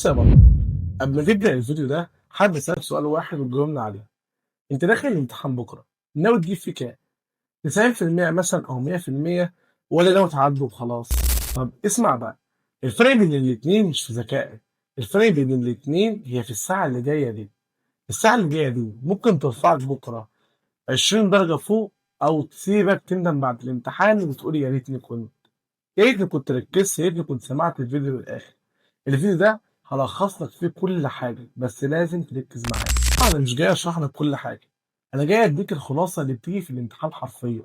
بص يا بابا، قبل ما تبدأ الفيديو ده حابب أسألك سؤال واحد وتجاوبنا عليه. أنت داخل الامتحان بكرة ناوي تجيب فيه كام؟ 90% مثلا أو 100% ولا ناوي تعدي وخلاص؟ طب اسمع بقى، الفرق بين الاتنين مش في ذكائك، الفرق بين الاتنين هي في الساعة اللي جاية دي. الساعة اللي جاية دي ممكن ترفعك بكرة 20 درجة فوق أو تسيبك تندم بعد الامتحان وتقول يا ريتني كنت، يا ريتني كنت ركزت، يا ريتني كنت سمعت الفيديو للآخر. الفيديو ده هلخص لك فيه كل حاجة بس لازم تركز معايا. أنا مش جاي أشرح لك كل حاجة، أنا جاي أديك الخلاصة اللي بتيجي في الامتحان حرفيا.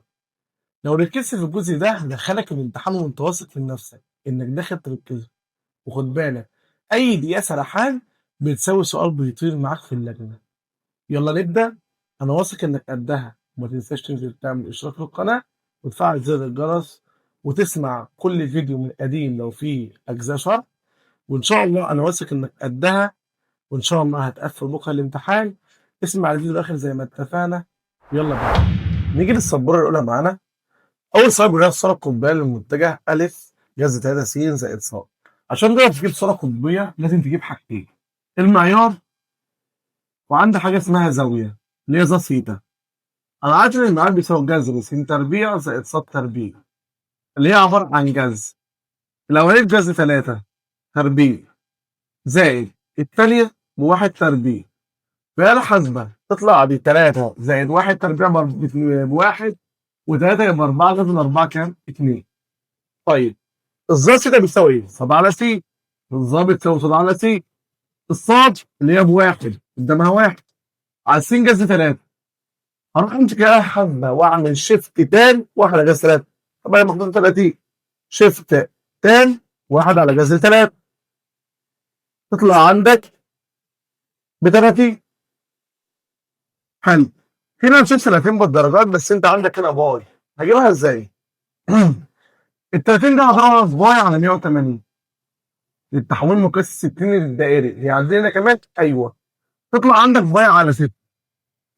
لو ركزت في الجزء ده هدخلك الامتحان وأنت واثق من نفسك إنك داخل تركز. وخد بالك، أي دقيقة سرحان بتساوي سؤال بيطير معاك في اللجنة. يلا نبدأ، أنا واثق إنك قدها. وما تنساش تنزل تعمل اشتراك في القناة وتفعل زر الجرس وتسمع كل فيديو من القديم لو فيه أجزاء شرح. وإن شاء الله أنا واثق إنك قدها، وإن شاء الله هتقفل بكرة الامتحان. اسمع الفيديو الآخر زي ما اتفقنا. يلا بينا نيجي للسبورة الأولى معانا. أول سؤال بيقول لك صورة قطبية للمتجه ألف جذر 3 س زائد ص. عشان تقدر تجيب صورة قطبية لازم تجيب حاجتين: المعيار، وعندك حاجة اسمها زاوية اللي هي ظ ثيتا. أنا عارف إن المعيار بيساوي جذر س تربيع زائد ص تربيع اللي هي عبارة عن جذر الأولانية بجذر 3 تربيع زائد الثانية بواحد تربيع. بآلة حاسبة تطلع دي 3 زائد 1 تربيع بواحد، و3 يبقى 4 زائد 4 كام؟ 2. طيب الظا ده بيساوي ايه؟ ص على س. الظا بتساوي ص على س. الصاد اللي هي بواحد قدامها واحد على س جذر 3. هروح امسك آلة حاسبة واعمل شيفت تان 1 على جذر 3. طبعا مقدار 30 شيفت تان 1 على جذر 3 تطلع عندك ب 30. حلو. هنا مشيت 30 بالدرجات بس انت عندك هنا باي، هجيبها ازاي؟ ال 30 ده هضربها في باي على 180 للتحويل مقياس 60 للدائري. هي عندنا كمان ايوه، تطلع عندك باي على 6.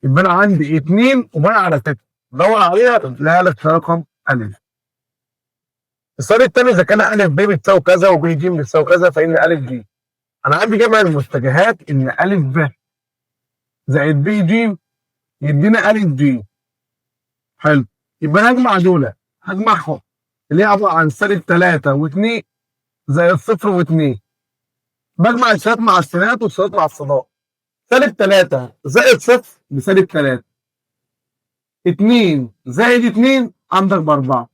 يبقى انا عندي 2 وباي على 6 دور عليها تلاقي لك رقم الف. السؤال الثاني اذا كان الف ب بتساوي كذا وب ج بتساوي كذا فان الف ج. انا عندي جمع المتجهات ان الف ب زائد ب ج يدينا الف ج. حلو. يبقى هجمع دول، هجمعهم اللي هي عباره عن سالب 3 و2 زائد 0 و2. بجمع السينات مع السينات والسينات مع الصادات. سالب 3 زائد 0 بسالب 3. 2 زائد 2 عندك ب4.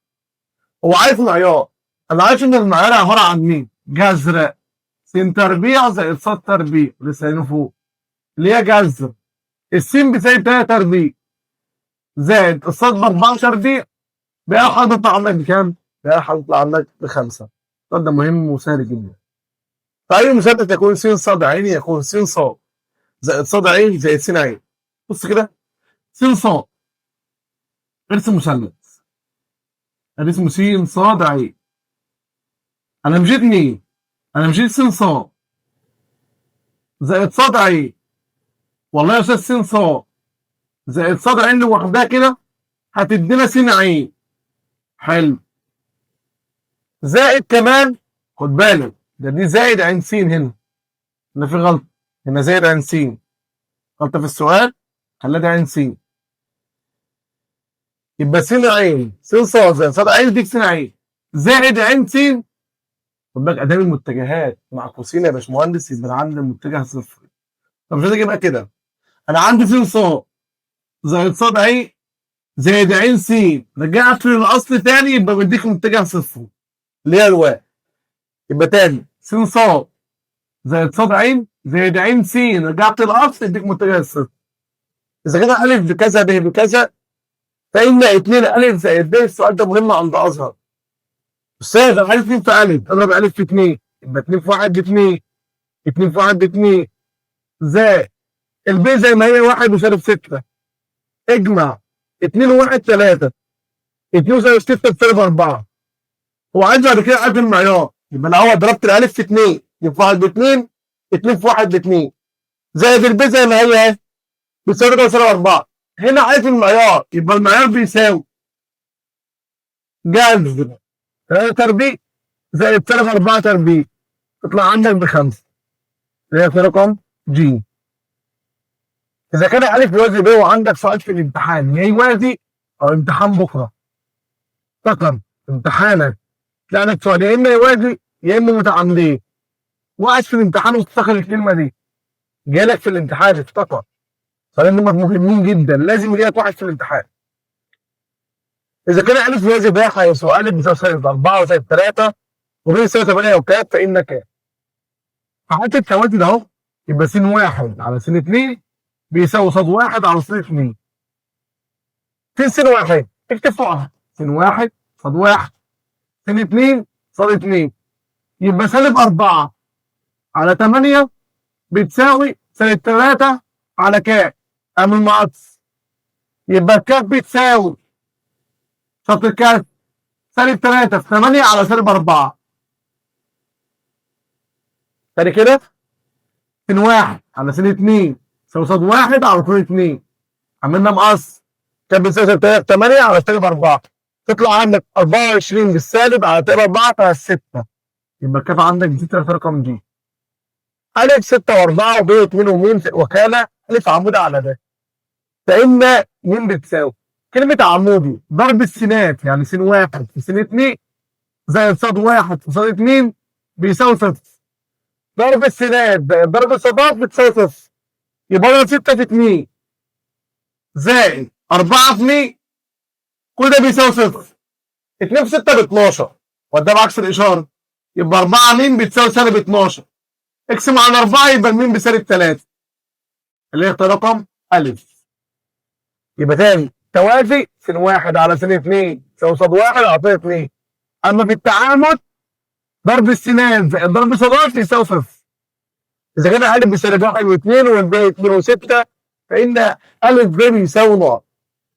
هو عارف المعيار، انا عارف ان المعيار عباره عن مين؟ جذر س تربيع زائد ص تربيع لسه فوق اللي هي جذر السين بسالب 3 تربيع زائد الصاد ب4 تربيع. بقى هتطلع عندك بكام؟ بقى هتطلع عندك ب5. ده مهم وسهل جدا. فأي مثلث يكون س ص عين يكون س ص زائد ص عين زائد س عين. بص كده، س ص ارسم مثلث ادي اسمه س ص عين. انا مشيت مين؟ انا مشيت س ص زائد ص عين. والله يا استاذ س ص زائد ص عين لوحدها كده هتدينا س عين. حلو. زائد كمان، خد بالك ده دي زائد عين س هنا. هنا في غلطه، هنا زائد عين س، غلطه في السؤال خليها دي عين س. يبقى س عين س ص زائد ص عين يديك س عين زائد عين س. خد بالك ادام المتجهات مع قوسين يا باشمهندس يبقى عندي المتجه صفر. طب مش هتجيبها كده، انا عندي س ص زائد ص عين زائد عين س رجعت للاصل تاني يبقى بديك متجه صفر اللي هي الواو. يبقى تاني س ص زائد ص عين زائد عين س رجعت للاصل يديك متجه الصفر. اذا كده الف بكذا ب بكذا فان 2 الف زائد ب. السؤال ده مهم عند ازهر. استاذ انا عارف مين في الف، اضرب الف في 2 يبقى 2 في 1 ب 2. 2 في 1 ب 2 زائد الب زي ما هي 1 وسالب 6. اجمع 2 و1 3. 2 وسالب 6 بسالب 4. هو عايز بعد كده عارف المعيار، يبقى انا هو ضربت الالف في 2 يبقى 1 ب 2. 2 في 1 ب 2 زائد الب زي ما هي اهي بتساوي 3 وسالب 4. هنا عارف المعيار يبقى المعيار بيساوي جذر 3 تربيع زائد سالب 4 تربيع تطلع عندك ب5. اللي هي رقم ج. اذا كان الف يوازي ب وعندك سؤال في الامتحان يا يوازي او امتحان بكره افتكر امتحانك لانك سؤال يا اما يوازي يا اما متعاملين. وقعت في الامتحان وافتكر الكلمه دي جالك في الامتحان افتكر. سؤالين دول مهمين جدا لازم يجيلك واحد في الامتحان. اذا كان الف يوازي ب هيساوي الف بيساوي سالب 4 وسالب 3 وب يساوي 8 وكام فان كام. فحالة التوازي ده اهو يبقى س 1 على س 2 بيساوي ص 1 على ص 2. فين س 1؟ اكتب فوقها س 1 ص 1 س 2 ص 2 يبقى سالب 4 على 8 بتساوي سالب 3 على كام؟ اعمل معطس. يبقى الكاف بتساوي شرط الكاف سالب 3 في 8 على سالب 4. تاني كده س 1 على س 2 يساوي ص 1 على ص 2. عملنا مقص كان بيساوي سالب 3 في 8 على سالب 4. تطلع عندك 24 بالسالب على سالب 4 على 6. يبقى الكاف عندك بتطلع في رقم دي. ألف 6 و4 وب 2 وم وكالة ألف عمودة على ده. فإن م بتساوي كلمة عمودي ضرب السينات يعني س 1 في س 2 زائد ص 1 في ص 2 بيساوي صفر. ضرب السينات زائد ضرب الصادات بتساوي صفر. يبقى اضرب 6 في 2 زائد 4 في 100 كل ده بيساوي صفر. 2 في 6 ب 12 وده بعكس الإشارة. يبقى 4 م بتساوي سالب 12. اقسم على 4 يبقى الميم بسالب 3 اللي هي رقم ألف. يبقى تاني توازي س 1 على س 2 يساوي ص 1 على ص 2. اما في التعامد ضرب السينات زائد ضرب صادات يساوي صفر. اذا كان الف بسالب 1 و2 والباقي 2 و6 فان الف ب بيساوي نقط.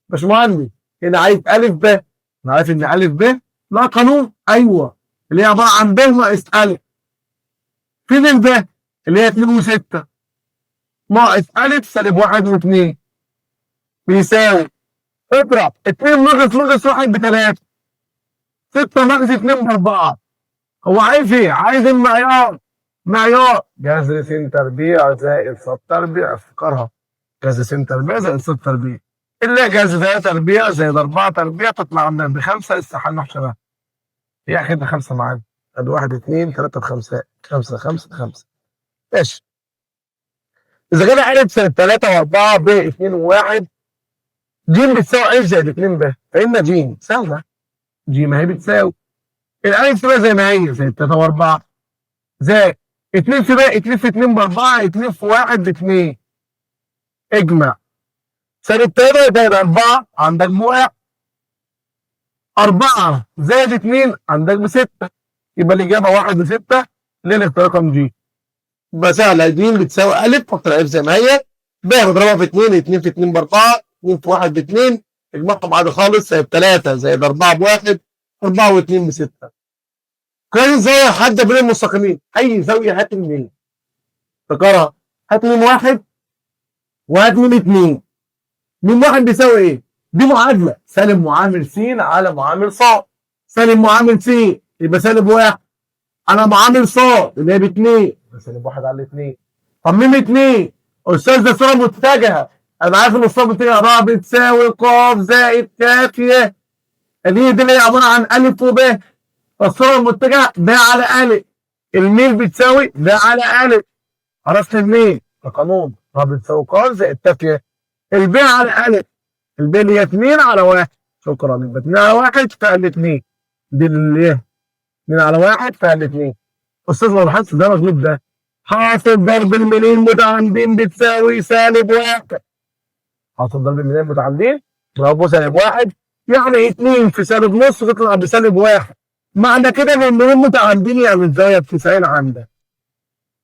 باشمهندس هنا عايز الف ب. انا عارف ان الف ب لا قانون ايوه اللي هي عباره عن ب ناقص الف. فين الب اللي هي 2 و6 ناقص الف سالب 1 و2 بيساوي اضرب 2 ناقص 1 ب3 6 ناقص 2 ب4. هو عايز ايه؟ عايز المعيار. معيار جذر س تربيع زائد ص تربيع. افتكرها جذر س تربيع زائد ص تربيع اللي هي جذر 3 تربيع زائد 4 تربيع تطلع عندنا ب5. استحال نحسبها هي اخدنا 5 معانا. ادي 1 2 3 5 5 5 5 ماشي. اذا كان عدد سالب 3 و4 ب 2 و1 ج بتساوي الف زائد 2 ب فإن ج سهله. ج ما هي بتساوي الالف تبقى زي ما هي زي 3 و4 زائد 2 في بقى 2 في 2 ب4 2 في 1 ب2. اجمع سالب 3 زائد 4 عندك ب1 4 زائد 2 عندك ب6. يبقى الاجابه 1 و6 اللي هي رقم ج. يبقى سهله ج بتساوي الف حط الالف زي ما هي ب بضربها في 2 2 في 2 ب4 2 في 1 ب2 اجمعهم عادي خالص سالب 3 زائد 4 ب1 4 و2 ب6. كان زاويه حاده بين المستقيمين اي زاويه هات منين فكرها. هات من 1 وهات من 2. من 1 بيساوي ايه؟ دي معادله سالب معامل س على معامل ص. سالب معامل س يبقى سالب 1 على معامل ص اللي هي ب2 يبقى سالب 1 على 2. طب من 2 استاذ ده صوره متجهه. انا عارف ان الصوره المتجهه ر بتساوي ق زائد ك ي. دي اللي هي عباره عن الف وب. فالصوره المتجهه ب على الف. الميل بتساوي ب على الف. عرفت منين؟ القانون ر بتساوي ق زائد ك ي. الب على الف الب اللي هي 2 على 1. شكرا يبقى 2 على 1 فقل 2 دي اللي هي 2 على 1 فقل 2. استاذ لو لاحظت ده مغلوب ده حاصل ضرب الميلين متعامدين بتساوي سالب 1. حاصل ضرب الميلين متعامدين برافو سالب 1 يعني 2 في سالب نص تطلع بسالب 1. معنى كده ان الميلين متعامدين يعني الزاويه ب 90 عندك.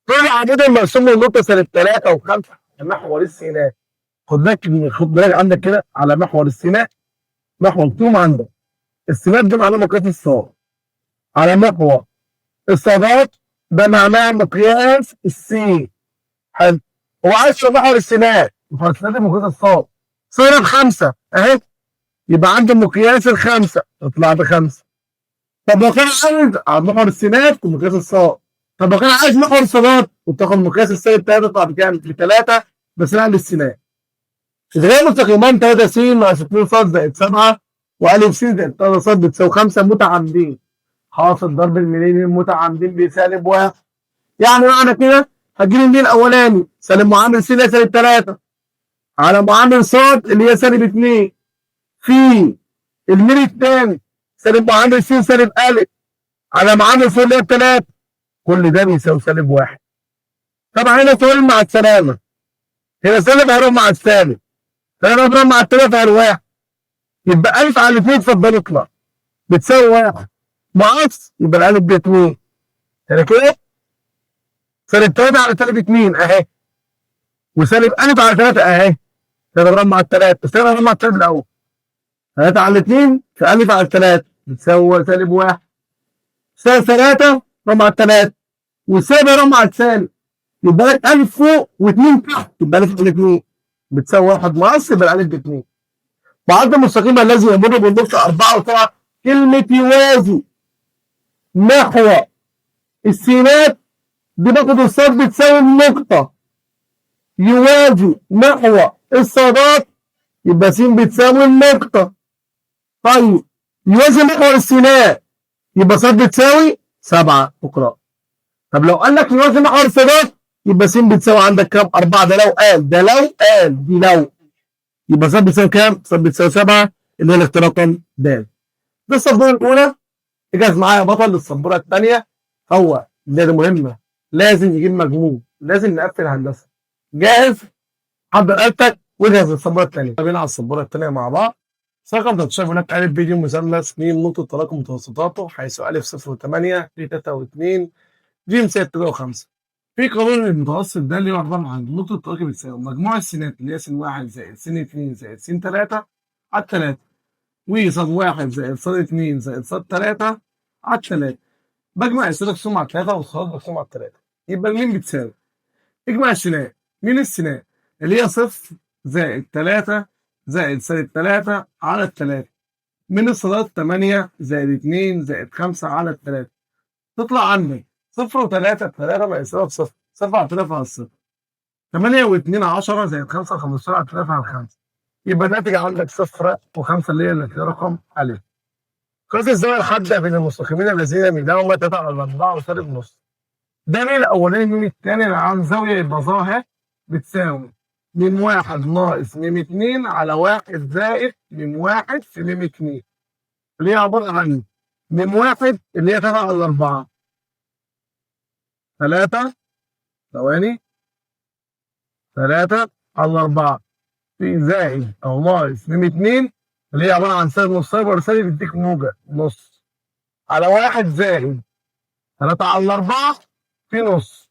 طلع عمودين مرسوم من النقطه سالب 3 و5 محور السيناء. خد بالك عندك كده على محور السيناء. محور توم عندك السيناء ده معناه مقياس الصاد. على محور الصادات ده معناه مقياس السين. حلو. هو عايز محور السيناء. محور السيناء ده مقياس الصاد. صار ب5 اهي يبقى عنده مقياس ال5 تطلع ب5. طب لو كان عايز على محور السيناء مقياس الصاد طب لو كان عايز محور صادات وتاخد مقياس السالب 3 تطلع بكام؟ ب3 بس نعمل السينات. إذا كان مستقيمان 3 س ناقص 2 ص زائد 7 وأ س زائد 3 ص بتساوي 5 متعامدين. حاصل ضرب الميلين المتعامدين بسالب 1. يعني معنى كده هتجيب الميل الأولاني سالب معامل س اللي هي سالب 3 على معامل ص اللي هي سالب 2 في الميل الثاني سالب معامل س سالب أ على معامل ص اللي هي 3. كل ده بيساوي سالب 1. طبعا هنا سالب مع السلامة. هنا سالب هيروح مع السالب. سالب هيروح مع الثلاثة على الواحد. يبقى ألف على الاثنين اتفضل اطلع بتساوي 1 مقص يبقى الألف ب 2. هنا كده سالب 3 على سالب 2 أهي. وسالب ألف على 3 أهي. سالب هيروح مع الثلاثة. سالب هيروح مع السالب الأول. 3 على 2 في ألف على 3 بتساوي سالب 1. سالب 3 يروح مع الثلاثة. والسالب هيروح مع السالب. يبقى لك ألف فوق و2 تحت يبقى ألف على 2 بتساوي 1 مقص يبقى الألف ب 2. بعد المستقيم الذي يمر بالنقطة 4 و7 كلمة يوازي محور السينات دي باخد الصاد بتساوي النقطة. يوازي محور الصادات يبقى س بتساوي النقطة. طيب يوازي محور السينات يبقى صاد بتساوي 7 اقرأ. طب لو قال لك يوازي محور الصادات يبقى س بتساوي عندك كام؟ 4. ده لو قال دي لو يبقى صاد بتساوي كام؟ صاد بتساوي 7 اللي هي الاختيار رقم د. دي السبوره الاولى. اجهز معايا بطل للسبوره الثانيه. هو دي مهمه لازم يجيب مجموع. لازم نقفل هندسه. جاهز؟ حضر آلتك واجهز للسبوره الثانيه. بينا على السبوره الثانيه مع بعض. رقم 13 هناك أ ب د مثلث م نقطه تلاقم متوسطاته حيث أ 0 و8 ب 3 و2 ج 6 و5. في قانون المتوسط ده اللي هو عباره عن نقطه التلاقي بتساوي مجموع السينات اللي هي س 1 زائد س 2 زائد س 3 على 3 وصاد 1 زائد صاد 2 زائد صاد 3 على 3. بجمع السين مقسوم على 3 والصاد مقسوم على 3 يبقى المين بتساوي. اجمع السينات. مين السينات؟ اللي هي 0 زائد 3 زائد سالب 3 على 3 من الصادات 8 زائد 2 زائد 5 على 3. تطلع عندك 0 و3 3 بقى يساوي بصفر. 0 على 3 على 0. 8 و2 10 زائد 5 15 على 3 على 5. يبقى الناتج عندك 0 و5 اللي هي الاختيار رقم أ. قياس الزاوية الحادة بين المستقيمين الذين يميلهما 3 على 4 وسالب نص. ده مين الأولاني مين الثاني عن زاوية يبقى ظاهر بتساوي م 1 ناقص م 2 على 1 زائد م 1 في م 2 اللي هي عبارة عن م 1 اللي هي 3 على 4. 3 ثواني 3 على 4 في زائد أو ناقص م 2 اللي هي عبارة عن سالب نص. سالب سالب يديك موجة نص على 1 زائد 3 على 4 في نص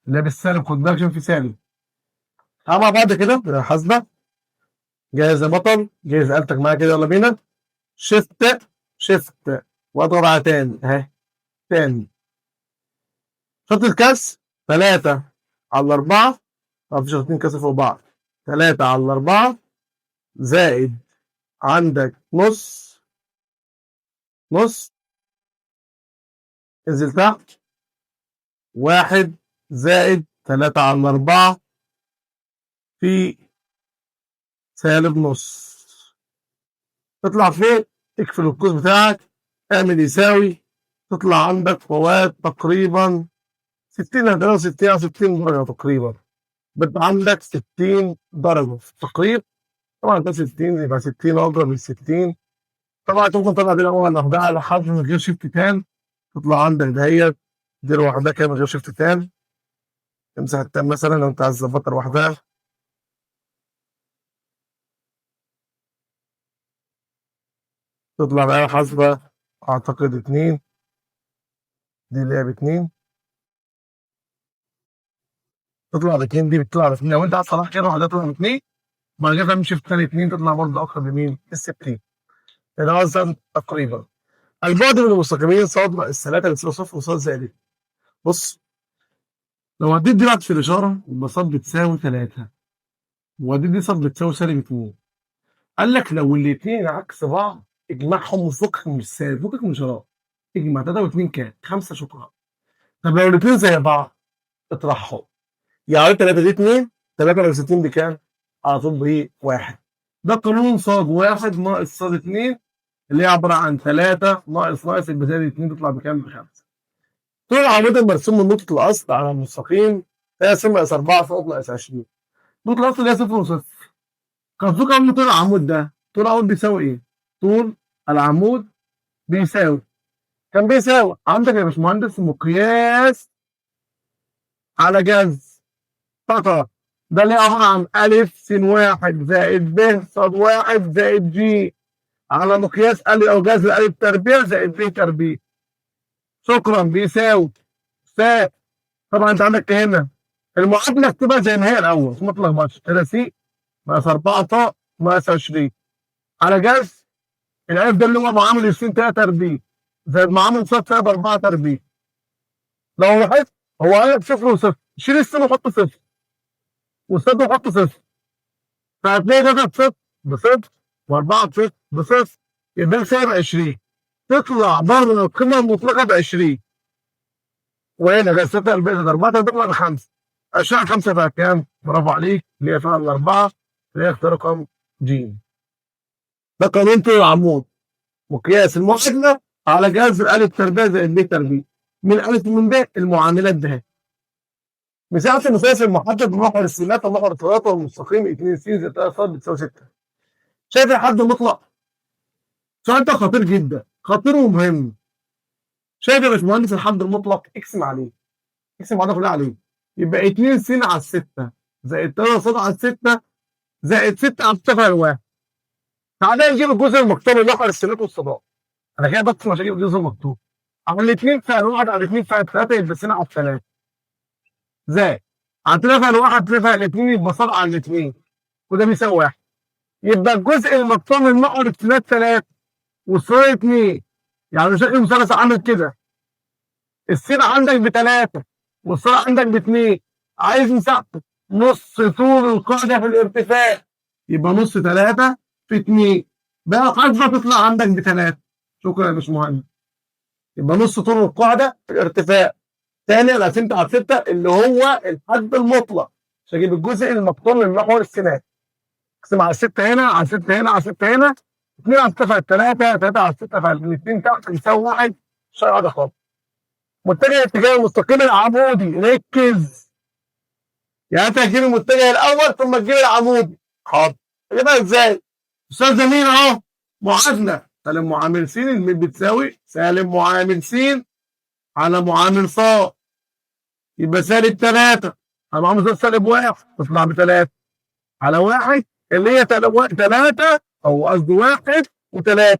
اللي هي بالسالب. خد بالك عشان في سالب. تعالى مع بعض كده حاسبة. جاهز يا بطل؟ جاهز آلتك معايا كده يلا بينا. شيفت واضغط على تاني اهي. تاني شرط الكسر 3 على 4. طب في شرطين كسر فوق بعض. 3 على 4 زائد عندك نص انزل تحت 1 زائد 3 على 4 في سالب نص. تطلع فين؟ اقفل القوس بتاعك اعمل يساوي. تطلع عندك فوات تقريبا 60 على 60 على 60 درجة تقريبا. بيبقى عندك 60 درجة في التقريب. طبعا ده 60 يبقى 60 اضرب من 60. طبعا ممكن تطلع دي الاول لوحدها على حرف من غير شيفت تان. تطلع عندك دهيت دي لوحدها كده من غير شيفت تان. امسح التان مثلا لو انت عايز تظبطها لوحدها. تطلع بقى حاسبة اعتقد 2. دي اللي هي ب2. تطلع ب2 دي بتطلع ب2 لو انت عايز تصلح كده لوحدها تطلع ب2. بعد كده تعمل شيفت تاني 2 تطلع برضه اقرب لمين؟ ال60. ده مثلا تقريبا. البعد من المستقيمين صاد الثلاثة بتساوي صفر وصاد زائد. بص لو هديت دي بعد في الإشارة يبقى صاد بتساوي 3 وهديت دي صاد بتساوي سالب 2. قال لك لو الاثنين عكس بعض اجمعهم وفكك من السالب فكك من الإشارات. اجمع 3 و2 كام؟ 5 شكرا. طب لو الاثنين زي بعض اطرحهم. يعني 3 دي 2، 63 بكام؟ على طول بواحد. ده قانون صاد واحد ناقص صاد 2 اللي هي عباره عن 3 ناقص البزايد 2 تطلع بكام؟ بخمسه. طول العمود المرسوم من نقطه الاصل على المستقيم هي س ناقص 4 فوق ناقص 20. نقطه الاصل هي 0 وصفر. قصدك عن طول العمود ده، طول العمود بيساوي ايه؟ طول العمود بيساوي، كان بيساوي عندك يا باشمهندس مقياس على جذر فقط. ده اللي هي عباره عن الف س واحد زائد ب ص واحد زائد ج على مقياس الف او جذر الف تربيع زائد ب تربيع. شكرا بيساوي س. طبعا انت عندك هنا المعادله اكتبها زي ما هي الاول ما تلخبطش. 3 س ناقص 4 ط ناقص 20 على جذر الالف ده اللي هو معامل س 3 تربيع زائد معامل ص 4 تربيع. لو لاحظت هو قال لك صفر وصفر، شيل السين وحط صفر والصاد وحط صفر، فهتلاقي ده بصفر بصفر و4 بصفر بصفر، يبقى سالب 20 تطلع بره القيمه المطلقه ب 20. وهنا ده 6 الباقي 4 تطلع ب 5. اشعه 5 بقى كام؟ برافو عليك اللي هي فعلا الاربعه اللي هي اختار رقم ج. ده قانون طول العمود مقياس المعادله على جذر الف تربيع زائد ب تربيع من الف ومن ب المعاملات ده. مساحه المثلث المحدد بمحور السينات ومحور الثلاثه والمستقيم 2 س زائد 3 ص بتساوي 6. شايف الحد المطلق؟ السؤال ده خطير جدا، خطير ومهم. شايف يا باشمهندس الحد المطلق؟ اقسم عليه، اقسم على كلها عليه. يبقى 2 س على 6 زائد 3 ص على 6 زائد 6 على 6 فعل واحد. تعالى نجيب الجزء المكتوب من محور السينات والصادات. انا كده بقسم عشان اجيب الجزء المكتوب. على الاثنين فعل واحد على الاثنين فعل 3 يبقى س على 3 زائد على 3 فعل واحد 3 فعل 2 يبقى ص على الاثنين وده بيساوي 1. يبقى الجزء المكتوب من محور السينات 3 والصاد 2. يعني شكل مثلث عامل كده، السين عندك بثلاثة والصاد عندك باثنين، عايز مساحته نص طول القاعدة في الارتفاع، يبقى نص 3 في 2 بقى القاعدة تطلع عندك بثلاثة. شكرا يا باشمهندس. يبقى نص طول القاعدة في الارتفاع. تاني انا قسمت على 6 اللي هو الحد المطلق عشان اجيب الجزء المقطوع من محور السينات. اقسم على 6 هنا على 6 هنا على 6 هنا 2 على 6 فعل 3 3 على 6 فعل 2 تحت يساوي 1. مش هيقعد خالص. متجه اتجاه المستقيم العمودي، ركز. يعني انت هتجيب المتجه الاول ثم تجيب العمودي. حاضر. اجيبها ازاي؟ استاذ جميل اهو. معادله سالب معامل س الميل بتساوي سالب معامل س على معامل ص. يبقى سالب 3 على معامل ص سالب 1 تطلع ب 3 على 1 اللي هي 3 او قصدي 1 و3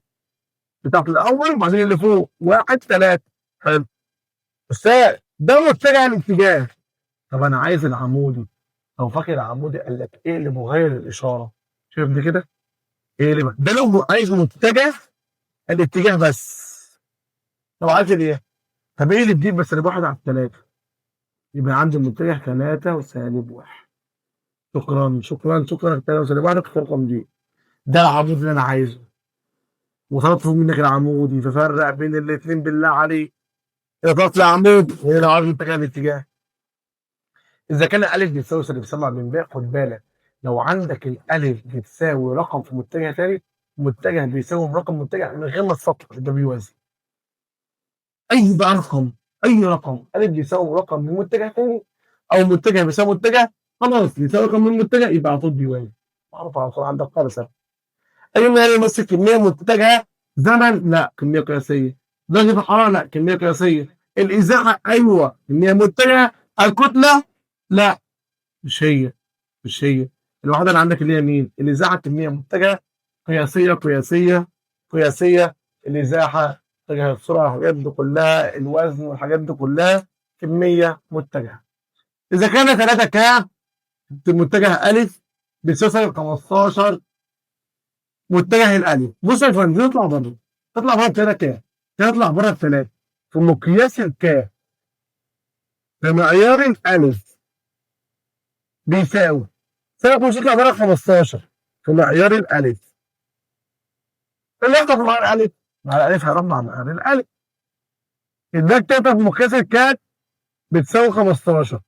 بتاعت الاول وبعدين اللي فوق 1 3. حلو. استاذ ده متجه الاتجاه. طب انا عايز العمودي. لو فاكر العمودي قال لك اقلب وغير الاشاره. شوف دي كده اقلب. ده لو عايز متجه الاتجاه بس. لو عايز ايه؟ طب اقلب دي بس سالب 1 على 3 يبقى عندي المتجه 3 وسالب 1. شكرا شكرا شكرا. 3 وسالب 1 اختار رقم دي. ده العمود اللي انا عايزه. وطلبت منك العمودي ففرق بين الاثنين بالله عليك. اذا طلبت العمود هنا لو عايز متجه الاتجاه. إذا كان الألف بتساوي سالب 7 من ب خد بالك لو عندك الألف بتساوي رقم في متجه تاني متجه بيساوي رقم متجه من غير ما تسطر ده بيوازي. أي بقى رقم أي رقم ألف بيساوي رقم من متجه تاني أو متجه بيساوي متجه خلاص بيساوي رقم من متجه يبقى على طول بيوازي. معروف على طول عندك قاعدة. أي ما يمثل كمية متجهة زمن لا كمية قياسية. درجة الحرارة لا كمية قياسية. الإزاحة أيوه كمية متجهة. الكتلة لا مش هي مش هي. الوحدة اللي عندك اللي هي مين؟ الإزاحة كمية متجهة قياسية قياسية قياسية. الإزاحة اتجاه السرعة الحاجات دي كلها الوزن والحاجات دي كلها كمية متجهة. إذا كان 3 ك متجه ألف بيساوي 15 متجه الألف. بص يا فندم تطلع بره. تطلع بره 3 ك تطلع بره الثلاثة في مقياس الك بمعيار الألف بيساوي سالب مش يطلع بره 15 في معيار الألف. اللي يحصل مع الألف مع الألف هيروح مع معيار الألف. اداك تلاتة في مقياس الكات بتساوي 15.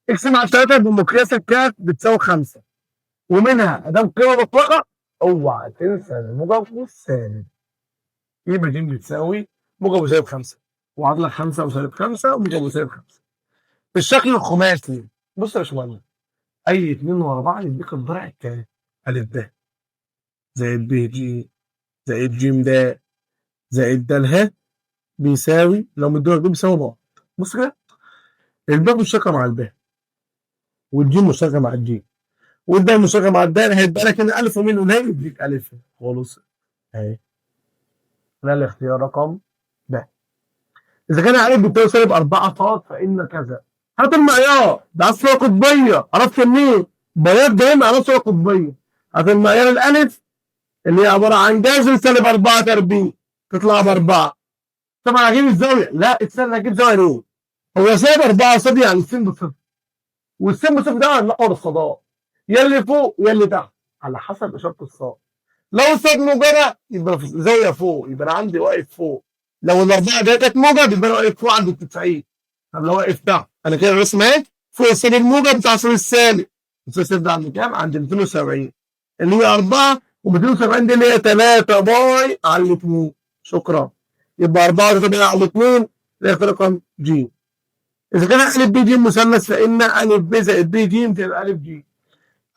اقسم على 3 بمقياس الكاف بتساوي 5. ومنها ادام قيمه مطلقه اوعى تنسى الموجب والسالب. يبقى ج بتساوي موجب وسالب 5، وعضلة 5 وسالب 5 وموجب وسالب 5. في الشكل الخماسي بص يا باشمهندس، اي اتنين ورا بعض يديك الضلع التاني ا ب زائد ب ج زائد ج د زائد د ه بيساوي، لو مدولك دول بيساوي بعض. بص كده، الب مشتركه مع الب، والجيم مشتركه مع الجيم، والدال مشتركه مع الدال، هيبقى لك هنا الف ومين ونهايه يديك الف خالص اهي. ده الاختيار رقم ب. اذا كان الف بتساوي سالب 4 صاد فان كذا. هات المعيار ده على الصوره القطبيه، عرفت منين؟ بياض دايما على الصوره القطبيه. هات المعيار الالف اللي هي عباره عن جذر سالب 4 تربيع تطلع ب4. طبعا هجيب الزاويه، لا استنى هجيب زاويه ليه؟ هو سالب 4 صاد يعني السين بصفر، والسين بصفر ده هنلاقوا الصادات يا اللي فوق يا اللي تحت على حسب اشاره الصاد. لو الصاد موجبه يبقى في زاويه فوق، يبقى انا عندي واقف فوق. لو الاربعه ديت موجب يبقى انا واقف فوق عند ال 90. طب لو واقف تحت انا كده رسم ايه؟ فوق الصاد الموجب بتاع الصاد السالب. الصاد السالب ده عند كام؟ عند 270 اللي هي 4، و270 دي اللي هي 3 باي على الاثنين. شكرا. يبقى 4 تبقى على الاثنين ده رقم ج. اذا كان ا ب ج مثلث فان ا ب زائد ب ج تبقى ا ج.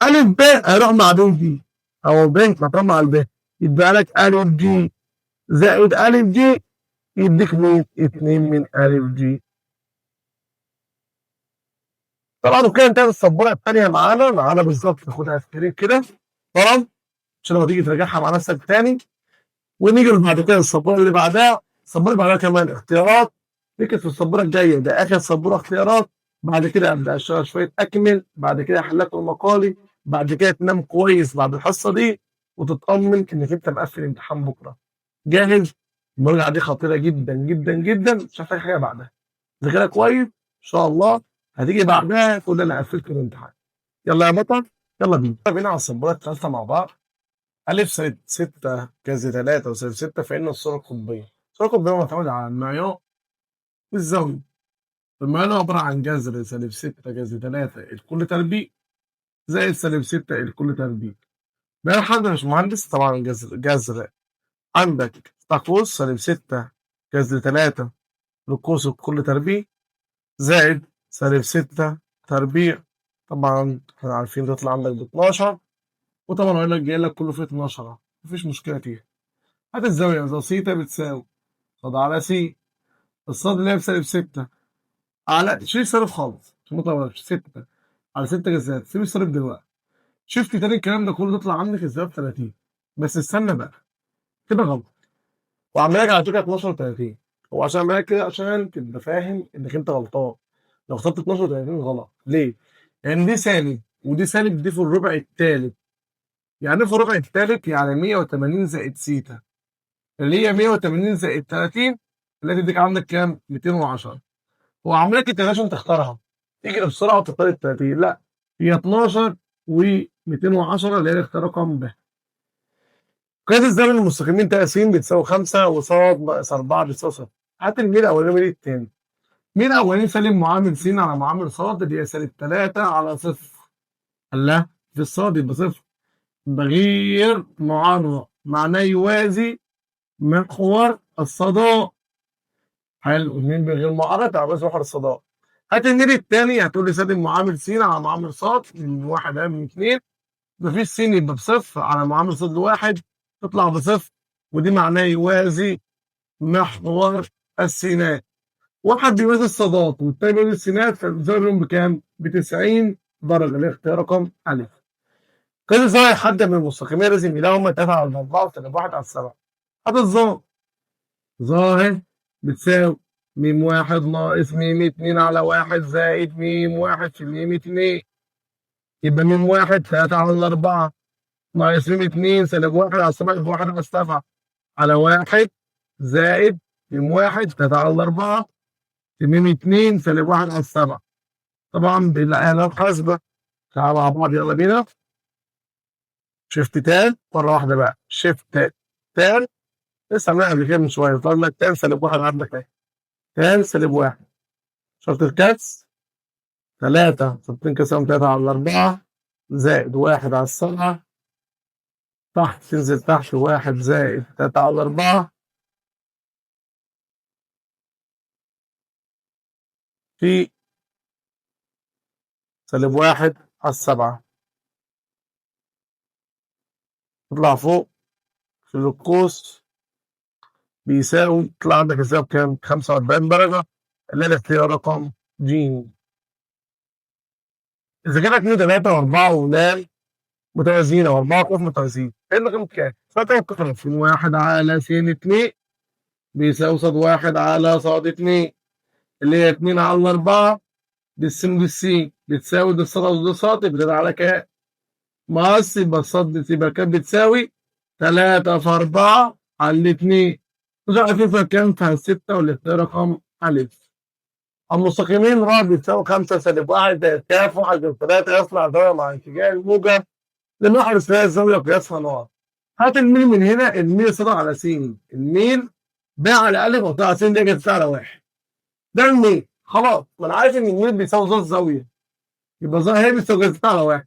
ا ب هيروح مع ب ج، او ب هتروح مع الب، يبقى لك ا ج زائد ا ج يديك مين؟ 2 من ا ج. طبعا وكده انتهت السبوره الثانيه معانا بالظبط. ناخدها سكرين كده طبعا عشان لما تيجي تراجعها مع نفسك تاني. ونيجي بعد كده السبوره اللي بعدها، السبوره اللي بعدها كمان اختيارات. فكره في السبوره الجايه ده اخر سبوره اختيارات. بعد كده ابدا اشتغل شويه اكمل، بعد كده حلات المقالي، بعد كده تنام كويس بعد الحصه دي وتطمن انك انت مقفل امتحان بكره جاهز. المراجعه دي خطيره جدا جدا جدا، مش محتاج حاجه بعدها. ذاكرها كويس ان شاء الله، هتيجي بعدها تقول لي انا قفلت الامتحان. يلا يا بطل، يلا بينا على السبوره الثالثه مع بعض. ألف سالب 6 جذر 3 وسالب 6 فإن الصورة القطبية. الصورة القطبية معتمدة على المعيار والزاوية. المعيار عبارة عن جذر سالب 6 جذر 3 الكل تربيع زائد سالب 6 الكل تربيع. بقى حد مش مهندس طبعا جذر عندك قوس سالب 6 جذر 3 للقوس الكل تربيع زائد سالب 6 تربيع. طبعا احنا عارفين تطلع عندك ب 12، وطبعا هقول لك جاي لك كله في 12 مفيش مشكلة فيها. هات الزاوية إذا سيتا بتساوي صاد على سي. الصاد اللي هي بسالب 6 على شيل سالب خالص عشان ما تغلطش، 6 على 6 جذات سيب السالب دلوقتي. شفت تاني الكلام ده كله تطلع عندك الزاوية ب 30. بس استنى بقى كده غلط، وعامل لك على فكرة 12 30. هو عشان عامل لك كده عشان تبقى فاهم انك انت غلطان. لو اخترت 12 30 غلط ليه؟ لان دي سالب ودي سالب، دي في الربع الثالث. يعني ايه في الربع الثالث؟ يعني 180 زائد سيتا اللي هي 180 زائد 30 اللي تديك عندك كام؟ 210. هو عامل لك ال 30 عشان تختارها تجري بسرعه وتختار ال 30، لا هي 12 و210 اللي هي الاختيار رقم ب. قياس الزمن المستقيمين تقسيم بتساوي 5 وصاد ناقص 4 بتساوي 0. هات الميل الاولاني والميل الثاني. ميل الاولاني سالب معامل س على معامل صاد اللي هي سالب 3 على 0. الله في الصاد يبقى 0 بغير معرض معناه يوازي محور الصادات. حلو، 2 بغير معرض على بس محور الصادات. هات النيل الثاني هتقول لي سالب معامل س على معامل ص من 1 من 2. مفيش س يبقى بصفر على معامل ص لواحد تطلع بصفر، ودي معناه يوازي محور السينات. واحد بيوازي الصادات والتاني بيوازي السينات، فالزاويه بينهم بكام؟ ب 90 درجه. الاختيار رقم ا. كذا زاويه حد من المستقيمين لازم يلاقوا 3 على 4 وسالب 1 على 7. هات الظاهر. ظاهر بتساوي م واحد ناقص م 2 على 1 زائد م 1 في م 2. يبقى م 1 3 على 4 ناقص م 2 سالب 1 على 7 يبقى 1 على 7 على 1 زائد م 1 3 على 4 في م 2 سالب 1 على 7. طبعا بالآلة الحاسبة. تعالى مع بعض يلا بينا. شيفت تان مرة واحدة بقى، شيفت تان لسه عاملها قبل كده من شوية. طلع لك تان سالب 1 عندك اهي. تان سالب 1 شرط الكسر 3 60 كسرهم 3 على 4 زائد 1 على 7 تحت تنزل تحت 1 زائد 3 على 4 في -1 على 7 تطلع فوق في القوس بيساوي تطلع عندك الزاوية بكام؟ 45 درجة اللي هي الاختيار رقم ج. إذا كانت 2 3 و4 ولام متوازيين أو 4 قوس متوازيين إيه الرقم كام؟ فتوقف في 1 على س 2 بيساوي ص 1 على ص 2 اللي هي 2 على 4 بالسين بالسين بتساوي دي الصاد ودي صاد بتدل على كام؟ مقص يبقى الصاد يبقى كام بتساوي 3 في 4 على 2 مش عارفين كام في 6 والاختيار رقم أ. المستقيمين ر بتساوي 5 سالب 1 زائد ك 1 زائد 3 يصنع زاوية مع اتجاه الموجب لنحرص فيها الزاوية قياسها نار. هات الميل من هنا الميل صدر على س الميل باع على ألف وطلع س دي جت على 1 ده الميل خلاص ما أنا عارف إن الميل بيساوي ظل زاوية يبقى ظل هي بتساوي جذرتها على 1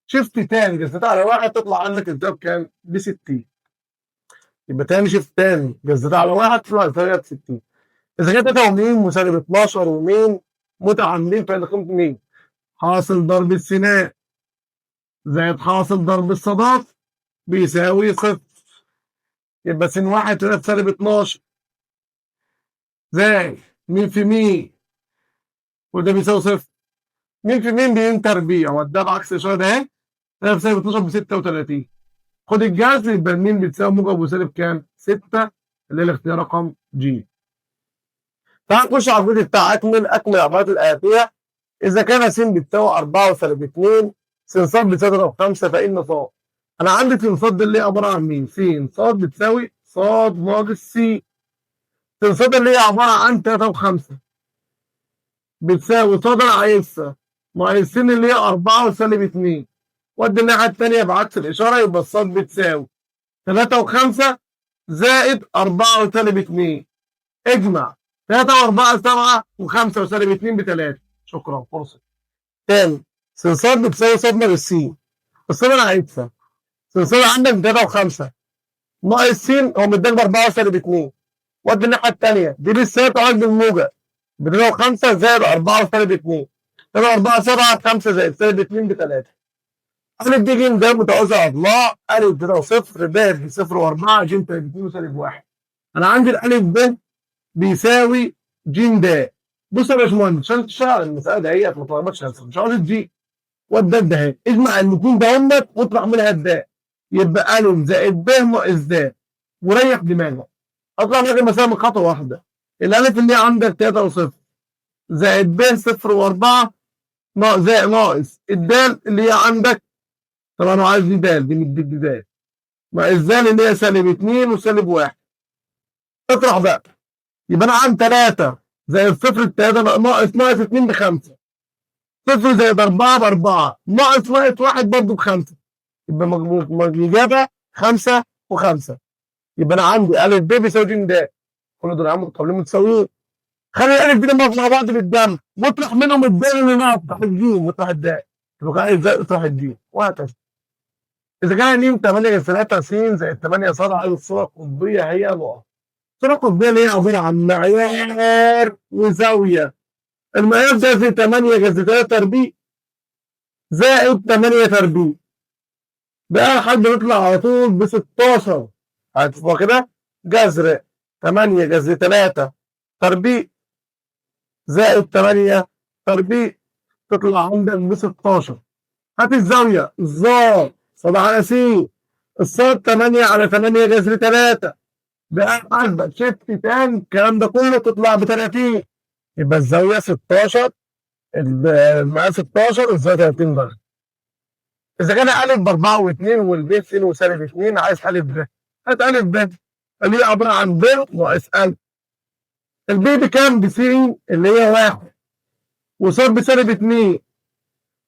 شفت تاني جذرتها على 1 تطلع عندك الزاوية بكام؟ ب 60 يبقى تاني شفت تاني جذرتها على 1 تطلع الزاوية ب 60 إذا كانت 3 ومين وسالب 12 ومين متعاملين فإن قيمة مين؟ حاصل ضرب السينات زائد حاصل ضرب الصادات بيساوي صفر يبقى س 1 3 سالب 12 زائد مين في مين وده بيساوي صفر مين في مين بين تربيع وده بعكس الإشارة ده أهي 3 سالب 12 ب 36 خد الجذر يبقى المين بتساوي موجب وسالب كام؟ 6 اللي هي الاختيار رقم ج. تعال نخش على الجزء بتاع أكمل العبارات الآتية إذا كان س بتساوي 4 وسالب 2 س ص بتساوي 5 فإن ص أنا عندي س ص دي اللي هي عبارة عن مين؟ س ص بتساوي ص ناقص س س ص اللي هي عبارة عن 3 و5 بتساوي ص أنا عايزها ناقص س اللي هي 4 وسالب 2 ودي الناحية التانية بعكس الإشارة يبقى الص بتساوي 3 و5 زائد 4 وسالب 2 اجمع 3 و4 7 و5 وسالب 2 ب3 شكرا فرصة تاني س ص بتساوي ص ناقص س الص انا عايزها س ص عندك 3 و5 ناقص س هو مديك ب 4 وسالب 2 ودي الناحية التانية دي لسه تعالج بالموجب ب 3 و5 زائد 4 وسالب 2 3 و4 7 5 زائد سالب 2 ب3 أ دي ج ده متوازي أضلاع أ ده وصفر ب بصفر و4 ج 2 وسالب 1 أنا عندي الألف ب بيساوي ج د بص يا باشمهندس عشان تشتغل المسألة دهيت ما تلخبطش نفسك مش عاوز الجي والدال ده اهي اجمع الاثنين دهمت واطلع منها الدال يبقى أ زائد ب ناقص د وريح دماغك اطلع منها المسألة من خطوة واحدة الألف اللي هي عندك 3 وصفر زائد ب صفر و4 زائد ناقص الدال اللي هي عندك طبعا انا عايز دي دال دي مديك دي دال ناقص الدال اللي هي سالب 2 وسالب 1 اطرح بقى يبقى انا عندي 3 زائد صفر 3 ناقص 2 ب5 صفر زائد 4 ب4 ناقص 1 برضه ب5 يبقى الإجابة 5 و5 يبقى أنا عندي أ ب بيساوي ج د كل دول عمود قبلين متساويين خلي الألف دي مع بعض بالجنب واطرح منهم الدال اللي ناقص الجيم واطرح الدال يبقى عايز ازاي اطرح الجيم وهكذا إذا كان ج 8 3 س زائد 8 ص عايز الصورة القطبية هي نقط الصورة القطبية اللي هي عبارة عن معيار وزاوية المعيار ده زي 8 جذر 3 تربيع زائد 8 تربيع بقى حد بيطلع على طول ب 16 هتبقى كده جذر 8 جذر 3 تربيع زائد 8 تربيع تطلع عندك ب 16 هات الزاوية الظا صاد على س الصاد 8 على 8 جذر 3 بقى عندك شفت تاني الكلام ده كله تطلع ب 30 يبقى الزاوية 16 المقاس 16 الزاوية 30 درجة إذا كان أ ب4 و2 والب س وسالب 2 عايز أ ب هات أ ب اللي هي عبارة عن ب ناقص أ الب بكام؟ ب س اللي هي 1 وص بسالب 2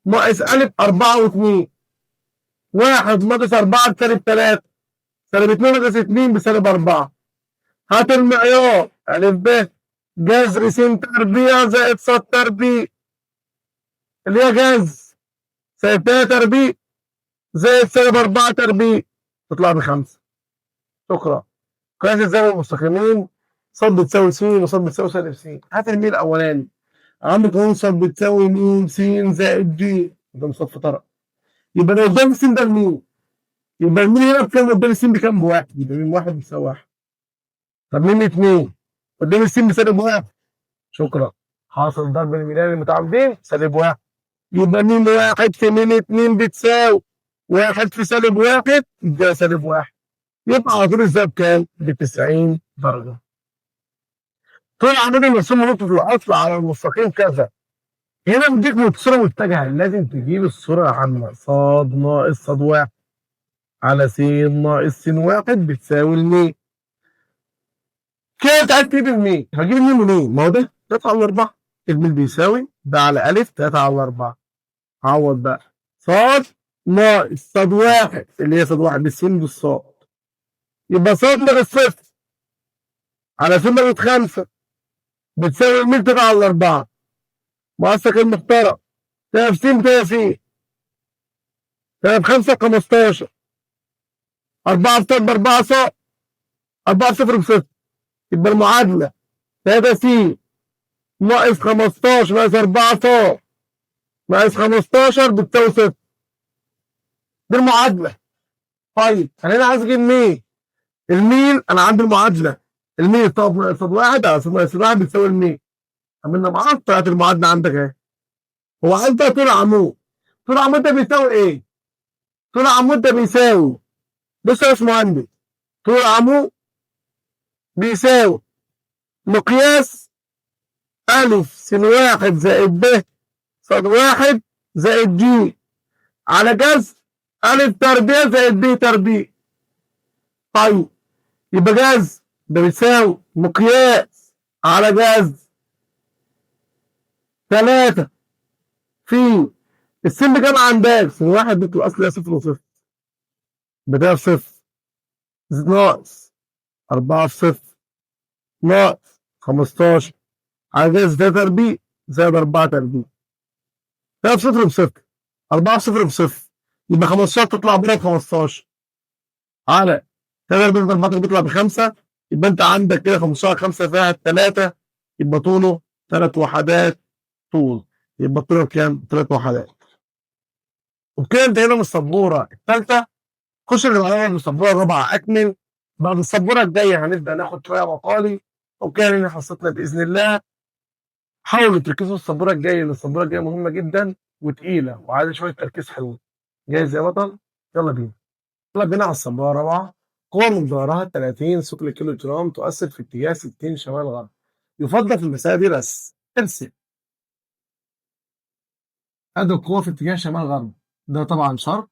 ناقص أ 4 و2 1 ناقص 4 بسالب 3 سالب 2 ناقص 2 بسالب 4 هات المعيار أ ب جذر س تربيع زائد ص تربيع اللي هي جذر زائد 3 تربيع زائد سالب 4 تربيع تطلع ب5. شكرا. قياس الزاوية المستقيمين ص بتساوي س وص بتساوي سالب س. هات الميل الأولاني. عندك قانون ص بتساوي م س زائد ج ده مصف طرف. يبقى انا قدام س ده الميل. يبقى الميل هنا بكام قدام س بكام؟ بواحد. يبقى ميم واحد بيساوي واحد. طب ميم اتنين قدام الس بسالب واحد. شكرا. حاصل ضرب الميلان المتعامدين سالب واحد. يبقى ميم واحد في ميم اتنين بتساوي واحد في سالب واحد ده سالب واحد. يبقى على طول الزاوية بكام؟ ب90 درجة. طول عمود المرسوم نقطة الأصل على المستقيم كذا. هنا بديك صورة متجهة لازم تجيب الصورة العامة ص ناقص ص واحد على س ناقص س واحد بتساوي الميل. كده انت عايز تجيب الميل. هجيب الميل منين؟ ما هو ده 3 على 4. الميل بيساوي ده على أ 3 على 4. عوض بقى ص ناقص ص واحد اللي هي ص واحد بالسين بالصاد. يبقى ص ناقص صفر على س ناقص 5 بتساوي الميل 3 على 4. مؤسسك المحترم تقسيم تقسيم 3 5 15 4 في 3 4 ص 4 0 بصفر. يبقى المعادلة 3 س ناقص 15 ناقص 4 ص ناقص 15 بتساوي صفر. دي المعادلة. طيب انا هنا عايز اجيب مين؟ الميل انا عندي المعادلة. الميل طب ناقص واحد على ناقص واحد بتساوي الميل. عملنا معاه طلعت المعادلة عندك اهي. هو عايز بقى طول عمود. طول عمود ده بيساوي ايه؟ طول عمود ده بيساوي بص يا باشمهندس. طول عمود بيساوي مقياس أ س واحد زائد ب ص واحد زائد ج على جذر أ تربيع زائد ب تربيع. طيب يبقى جذر ده بيساوي مقياس على جذر 3 في السن بكام عندك؟ س واحد بيطلع أصل صفر وصفر بدأ بصفر ناقص 4 في صفر ناقص 15 على جذر 3 تربيع زائد 4 تربيع. 3 بصفر بصفر 4 صفر بصفر يبقى 15 تطلع بره 15 على 3 بيطلع 4 بيطلع ب5. يبقى انت عندك كده 15 5 فيها 3 يبقى طوله 3 وحدات طول. يبقى طوله كام؟ 3 وحدات. وبكده انتهينا من السبوره الثالثه. خش اللي بعدها من السبوره الرابعه اكمل. بعد السبوره الجايه هنبدا ناخد شويه مقالي. وكده لنا حصتنا باذن الله. حاولوا تركزوا في السبوره الجايه لان السبوره الجايه مهمه جدا وتقيله وعايزه شويه تركيز حلو. جاهز يا بطل؟ يلا بينا. يلا بينا على السبوره الرابعه. قوة مقدارها 30 ثقل كيلو جرام تؤثر في اتجاه 60 شمال غرب. يفضل في المسألة دي بس ارسم. ادي القوة في اتجاه شمال غرب. ده طبعا شرق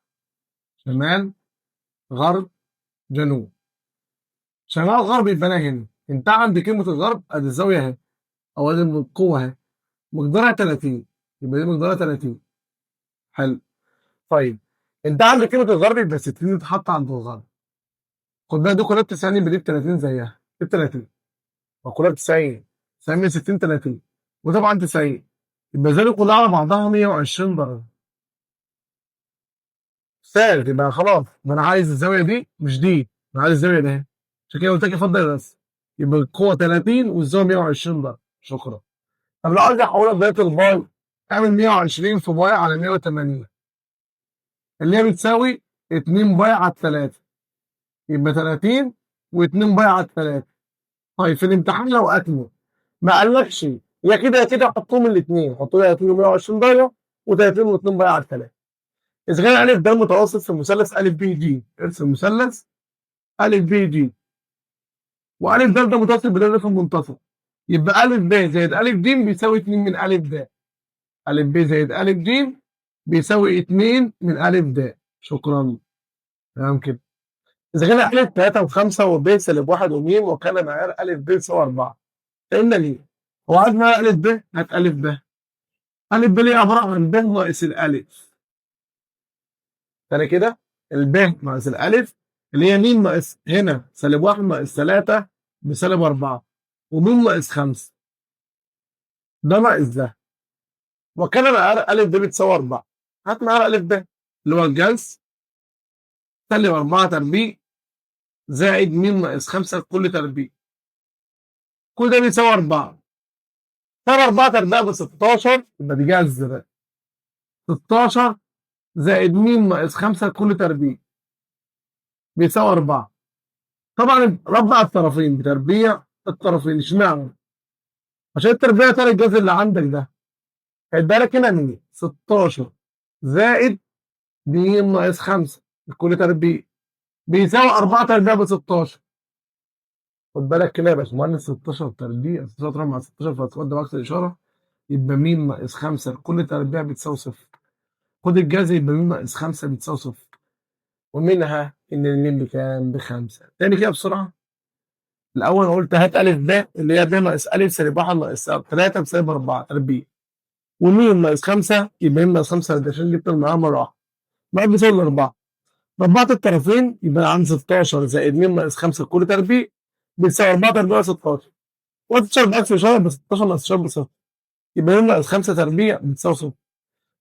شمال غرب جنوب. شمال غرب يبقى انا هنا. انت عند كلمة الغرب ادي الزاوية اهي او ادي القوة اهي. مقدارها 30 يبقى دي مقدارها 30. حلو. طيب انت عند كلمة الغرب يبقى 60 تتحط عند الغرب. خد بالك دي كلها ب 90 يبقى دي ب 30 زيها. دي ب 30 وكلها ب 90. 90 من 60 30 وطبعا 90 يبقى ذلك كلها على بعضها 120 درجة. سهل يبقى خلاص. ما انا عايز الزاوية دي مش دي. انا عايز الزاوية دي. عشان كده قلت لك افضل الرسم. يبقى القوة 30 والزاوية 120 درجة. شكرا. طب لو عايز احولها لدايرة الباي اعمل 120 في باي على 180 اللي هي بتساوي 2 باي على 3. يبقى 30 و2 باي على 3. طيب في الامتحان لو اكمل ما قالكش يا كده يا كده حطهم الاثنين. حطوا لي 30 و120 درجة و30 و2 باي على 3. إذا كان أ ده متوسط في مثلث أ ب ج. ارسم مثلث أ ب ج. وأ د ده متوسط بداية في المنتصف. يبقى أ ب زائد أ ج بيساوي 2 من أ د. أ ب زائد أ ج بيساوي 2 من أ د. شكرا. تمام كده. إذا كان أ 3 و5 وب سالب 1 وم وكان معيار أ ب يساوي 4. قلنا ليه؟ هو عايزنا أ ب هات أ ب. أ ب ليه عبارة عن ب ناقص الألف. تاني كده الب ناقص الالف اللي هي م ناقص هنا سالب 1 ناقص 3 بسالب 4 وم ناقص 5 ده ناقص ده، وكان معيار أ ب بتساوي 4. هات معيار أ ب اللي هو الجذر سالب 4 تربيع زائد م ناقص 5 كل تربيع. كل ده بيساوي 4. طب 4 تربيع ب 16 يبقى دي جذر 16 زائد م ناقص 5 كل تربيع بيساوي 4. طبعا ربع الطرفين بتربيع الطرفين، اشمعنى؟ عشان التربيع طالع الجذر اللي عندك ده هيديها لك هنا مين؟ 16 زائد م ناقص 5 كل تربيع بيساوي 4 تربيع ب 16. خد بالك كده يا باشمهندس، 16 تربيع 16 تضرب مع 16 فتودي بعكس الاشاره، يبقى م ناقص 5 كل تربيع بتساوي صفر. خد الجذر يبقى م ناقص 5 بتساوي صفر، ومنها ان الميم بكام؟ ب5. تاني كده بسرعه. الاول انا قلت هات ا ب اللي هي ب ناقص ا سالب 1 ناقص 3 بسالب 4 تربيع، وميم ناقص 5 يبقى م ناقص 5 عشان جبت المعاه مره واحده بعد بيساوي 4. ربعت الطرفين يبقى عندي 16 زائد م ناقص 5 كل تربيع بتساوي 4 تربيع 16. وادي بعكس الاشاره ب 16 ناقص 16 بصفر، يبقى م ناقص 5 تربيع بتساوي صفر.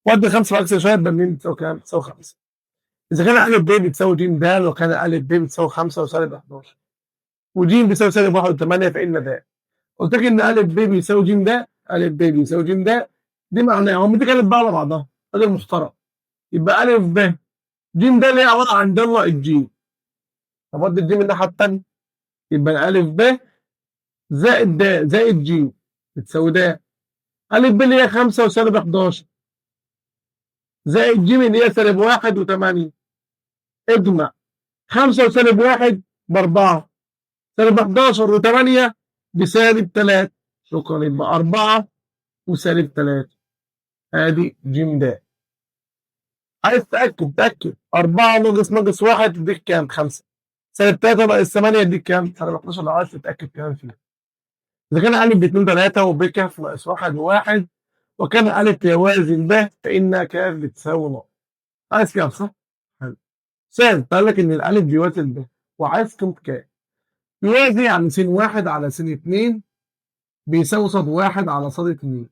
وادي 5 بعكس الاشاره يبقى م بتساوي كام؟ بتساوي 5. اذا كان ا ب بتساوي ج د، وكان ا ب بتساوي 5 وسالب 11 وج بيساوي سالب 1 و8 فان د. قلت لك ان ا ب بيساوي ج د، ا ب بيساوي ج د، دي معناها هم دي كانت بقى على بعضها راجل محترم. يبقى ا ب ج د اللي هي عباره عن د ناقص ج. طب ودي الج من الناحيه الثانيه يبقى ا ب زائد د زائد ج بتساوي د. ا ب اللي هي 5 وسالب 11 زائد ج اللي هي سالب 1 و8. اجمع 5 وسالب 1 ب4 سالب 11 و8 بسالب 3. شكرا، يبقى 4 وسالب 3. ادي ج د. عايز تاكد 4 ناقص 1 يديك كام؟ 5. سالب 3 ناقص 8 يديك كام؟ سالب 11. لو عايز تتاكد كمان فيه. اذا كان ا ب 2 3 وب ك ناقص 1 1 وكان ا يوازن ب فان ك بتساوي نقط. عايز كام صح؟ حلو. سهل. قال لك ان الالف بيوازن ب وعايز قيمه ك. يوازي يعني س 1 على س 2 بيساوي ص 1 على ص 2.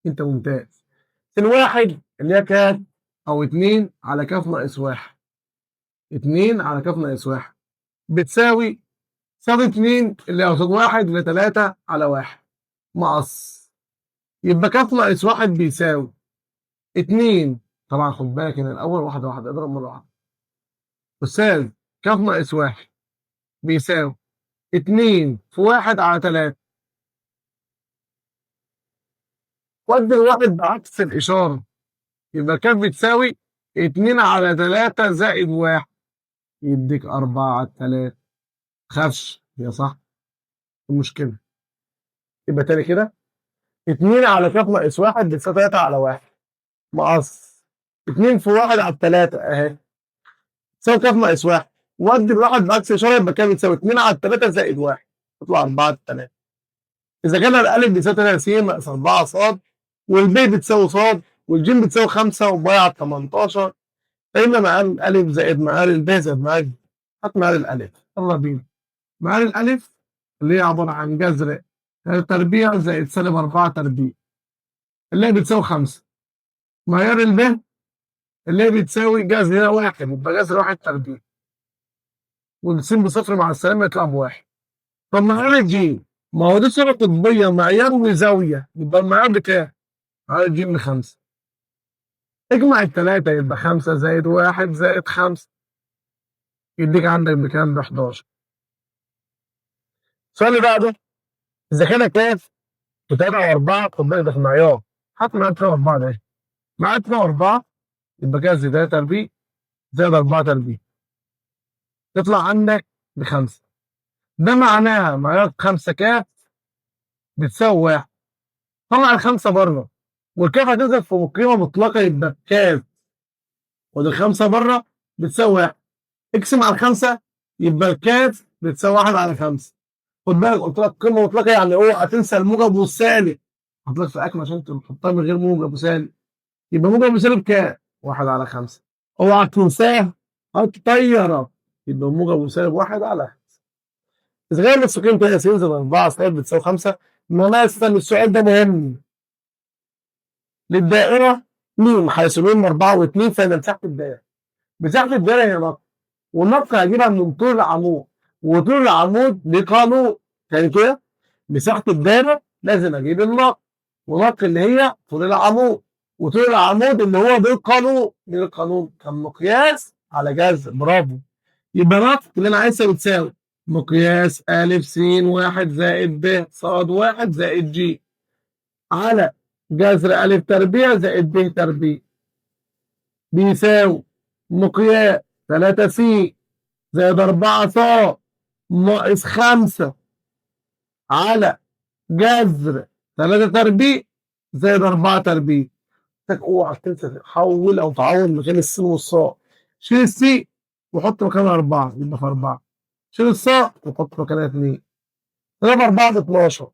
انت ممتاز. س 1 اللي هي ك او 2 على ك ناقص 1. 2 على ك ناقص 1 بتساوي ص 2 اللي هي ص 1 ل 3 على 1 مقص. يبقى ك ناقص 1 بيساوي 2. طبعا خد بالك ان الاول واحده واحده اضرب مره واحده. استاذ ك ناقص 1 بيساوي 2 في 1 على 3. ودي الواحد بعكس الاشاره يبقى ك بتساوي 2 على 3 زائد 1 يديك 4 على 3. خافش هي صح المشكله. يبقى تاني كده 2 على ك ناقص 1 بتساوي 3 على 1 مقص 2 في 1 على 3 اهي تساوي ك ناقص 1. ودي الواحد بعكس الاشاره يبقى ك بتساوي 2 على 3 زائد 1 تطلع 4 على 3. اذا كان الالف بيساوي 3 س ناقص 4 ص والب بتساوي ص والج بتساوي 5 وب على 18 فإن معاه الالف زائد معاه الب زائد معاه ج. هات معاه الالف. يلا بينا. معاه الالف اللي هي عباره عن جذر تربيع زائد سالب 4 تربيع اللي هي بتساوي 5. معيار الب اللي هي بتساوي جذر 1 يبقى جذر 1 تربيع والسين بصفر مع السلامه يطلع بواحد. طب معيار الج ما هو دي صوره قطبيه معيار وزاويه يبقى المعيار بكام؟ معيار الج من 5. اجمع الثلاثه يبقى 5 زائد 1 زائد 5 يديك عندك بكام؟ ب 11. السؤال اللي بعده اذا كان كاف و3 و4 خد بالك ده في المعيار. هات معايا 3 و4 ده معايا 3 و4 يبقى كده زائد 3 تربيع زائد 4 تربيع تطلع عندك ب5. ده معناها معيار 5 كاف بتساوي 1. طلع الخمسه بره والكاف هتنزل في قيمه مطلقه يبقى بكاف ودي الخمسه بره بتساوي 1. اقسم على الخمسه يبقى الكاف بتساوي 1 على 5. خد بالك قلت لك قيمه مطلقه يعني اوعى تنسى الموجب والسالب. حط لك في اكل عشان تحطها من غير موجب وسالب. يبقى موجب وسالب كام؟ 1 على 5. اوعى تنساها هتطيرها. يبقى موجب وسالب 1 على 5. اذا كان نفس قيمه س زائد 4 سالب بتساوي 5 مثلا السؤال ده مهم. للدائرة مين حيث بين 4 و2 فإن مساحة الدائرة. مساحة الدائرة هي نقط، والنقط هجيبها من طول العمود، وطول العمود ليه قانون. يعني كده مساحة الدائرة لازم أجيب النقط، ونقط اللي هي طول العمود، وطول العمود اللي هو بالقانون. من القانون كان مقياس على جذر. برافو. يبقى نقط اللي أنا عايزها بتساوي مقياس أ س 1 زائد ب ص 1 زائد ج على جذر أ تربيع زائد ب تربيع بيساوي مقياس 3 س زائد 4 ص ناقص 5 على جذر 3 تربيع زائد 4 تربيع. اوعى تنسى تحول او تعوض مكان السين والصاء. شيل السي وحط مكانها 4 يبقى في 4. شيل الصاء وحط مكانها 2. 3 في 4 ب 12.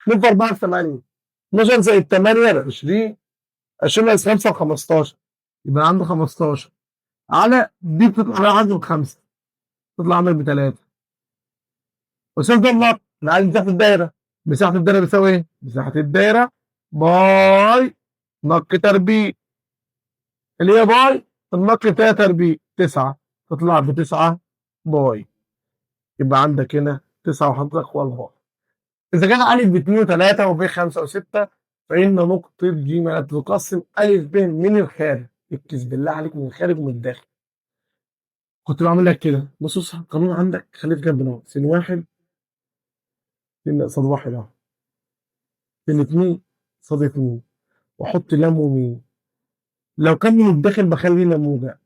2 في 4 ب 8. 12 زائد 8 ب 20. 20 ناقص 5 ب 15. يبقى عنده 15 على دي بتطلع عندي ب5 تطلع عندك ب3. وصلت النقط. انا عايز مساحه الدايره. مساحه الدايره بتساوي ايه؟ مساحه الدايره باي نق تربيع اللي هي باي النق 3 تربيع 9 تطلع ب9 باي. يبقى عندك هنا 9 وحضرتك والباي. اذا كان ا ب2 و3 وب 5 و6 فان نقطه ج لا تقسم ا ب من الخارج. ركز بالله عليك من الخارج ومن الداخل. كنت بعمل لك كده. بص القانون عندك خليه في جنب نقط. س 1 قصاد 1 اهو. س 2 قصاد 2 واحط لام وميم. لو كان من الداخل بخلي لنا موجب،